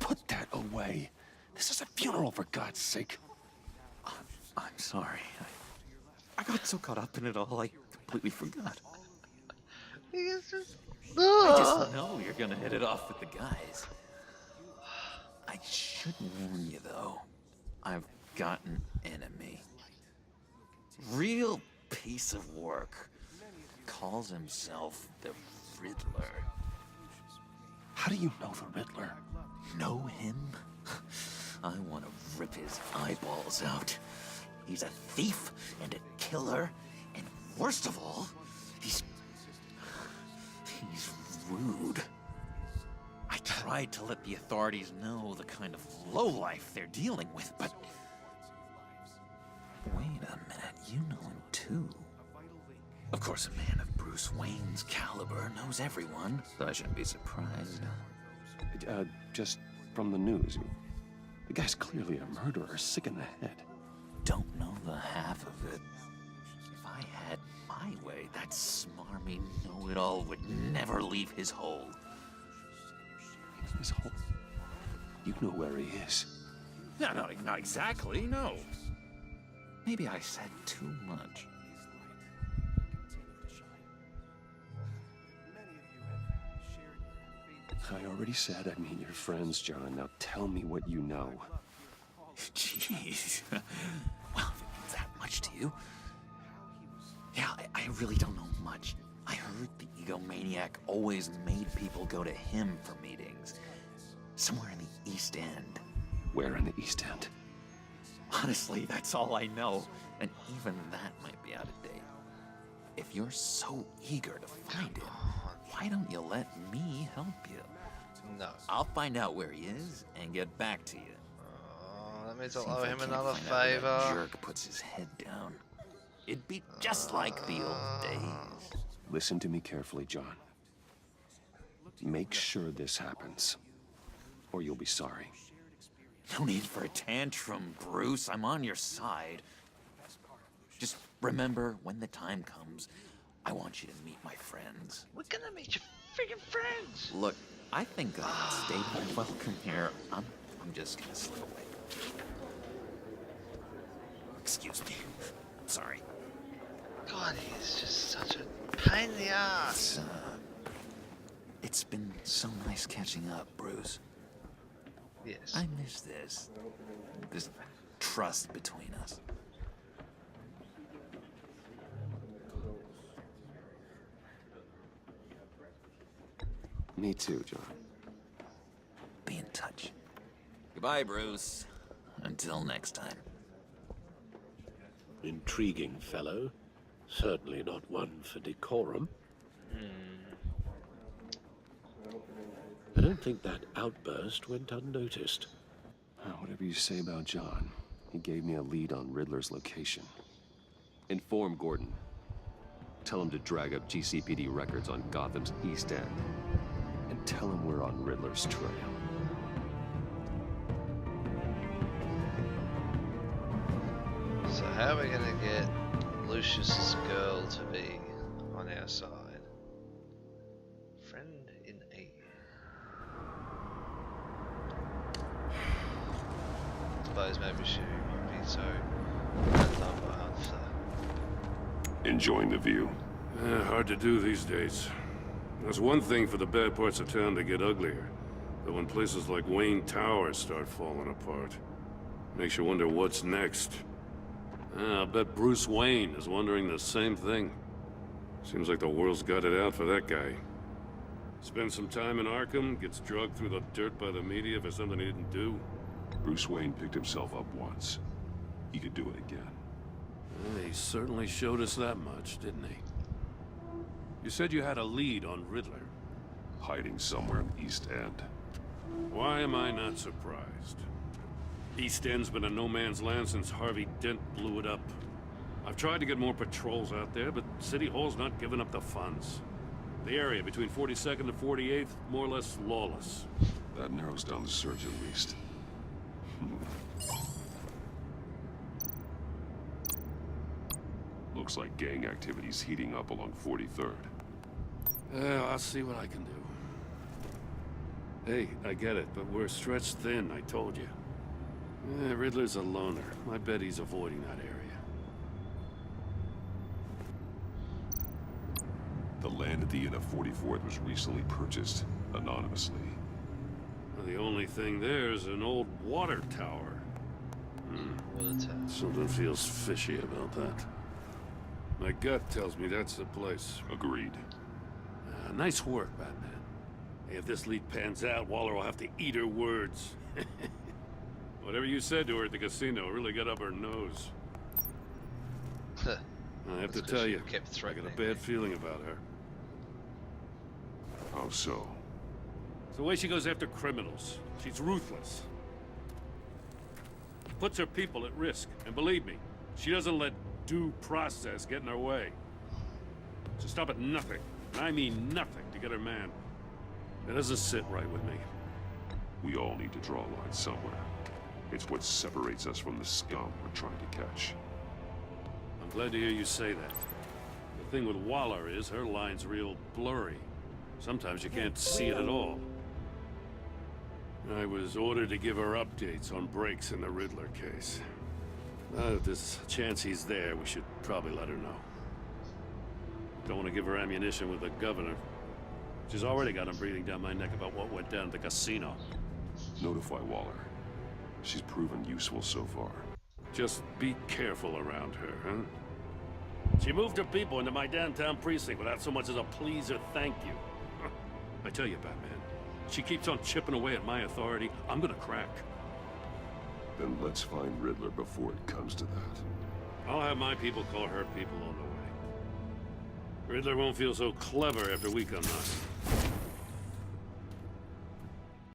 Put that away. This is a funeral, for God's sake. I'm sorry. I got so caught up in it all, I completely forgot. I just know you're gonna hit it off with the guys. I should warn you, though. I've got an enemy. Real piece of work. Calls himself the Riddler. How do you know the Riddler? Know him? I want to rip his eyeballs out. He's a thief and a killer, and worst of all, he's rude. I tried to let the authorities know the kind of lowlife they're dealing with, but... Wait a minute, you know him too. Of course, a man of Bruce Wayne's caliber knows everyone, so I shouldn't be surprised. Just from the news. The guy's clearly a murderer, sick in the head. Don't know the half of it. If I had my way, that smarmy know-it-all would never leave his hole. This whole... You know where he is. No, not exactly, no. Maybe I said too much. I already said I mean your friends, John. Now tell me what you know. Jeez. Well, if it means that much to you. Yeah, I really don't know much. I heard the egomaniac always made people go to him for meetings. Somewhere in the East End. Where in the East End? Honestly, that's all I know. And even that might be out of date. If you're so eager to find him, why don't you let me help you? No. I'll find out where he is and get back to you. That means See I'll if owe I him can't another find out where that favor. jerk puts his head down. It'd be just like the old days. Listen to me carefully, John. Make sure this happens, or you'll be sorry. No need for a tantrum, Bruce. I'm on your side. Just remember, when the time comes, I want you to meet my friends. We're gonna meet your freaking friends. Look, I think I stayed my welcome here. I'm just gonna slip away. Excuse me. Sorry. God, he is just such a pain in the ass. It's been so nice catching up, Bruce. Yes. I miss this. This trust between us. Me too, John. Be in touch. Goodbye, Bruce. Until next time. Intriguing fellow. Certainly not one for decorum. I don't think that outburst went unnoticed. Whatever you say about John, he gave me a lead on Riddler's location. Inform Gordon. Tell him to drag up GCPD records on Gotham's East End. And tell him we're on Riddler's trail. So how are we gonna get Lucius's girl to be on our side? Friend in need. Suppose maybe she won't be so number after. Enjoying the view? Hard to do these days. There's one thing for the bad parts of town to get uglier, but when places like Wayne Tower start falling apart, makes you wonder what's next. I bet Bruce Wayne is wondering the same thing. Seems like the world's got it out for that guy. Spends some time in Arkham, gets drugged through the dirt by the media for something he didn't do. Bruce Wayne picked himself up once. He could do it again. He certainly showed us that much, didn't he? You said you had a lead on Riddler. Hiding somewhere in the East End. Why am I not surprised? East End's been a no-man's land since Harvey Dent blew it up. I've tried to get more patrols out there, but City Hall's not giving up the funds. The area between 42nd and 48th, more or less lawless. That narrows down the search at least. Looks like gang activity's heating up along 43rd. I'll see what I can do. Hey, I get it, but we're stretched thin, I told you. Riddler's a loner. I bet he's avoiding that area. The land at the end of 44th was recently purchased, anonymously. Well, the only thing there is an old water tower. Something feels fishy about that. My gut tells me that's the place. Agreed. Nice work, Batman. Hey, if this lead pans out, Waller will have to eat her words. Whatever you said to her at the casino really got up her nose. I have to tell you, I got a bad feeling about her. How so? It's the way she goes after criminals. She's ruthless. Puts her people at risk. And believe me, she doesn't let due process get in her way. She'll stop at nothing, and I mean nothing, to get her man. That doesn't sit right with me. We all need to draw a line somewhere. It's what separates us from the scum we're trying to catch. I'm glad to hear you say that. The thing with Waller is her line's real blurry. Sometimes you can't see it at all. I was ordered to give her updates on breaks in the Riddler case. If there's a chance he's there, we should probably let her know. Don't want to give her ammunition with the governor. She's already got him breathing down my neck about what went down at the casino. Notify Waller. She's proven useful so far. Just be careful around her, huh? She moved her people into my downtown precinct without so much as a please or thank you. I tell you, Batman, she keeps on chipping away at my authority, I'm gonna crack. Then let's find Riddler before it comes to that. I'll have my people call her people on the way. Riddler won't feel so clever after we come knocking.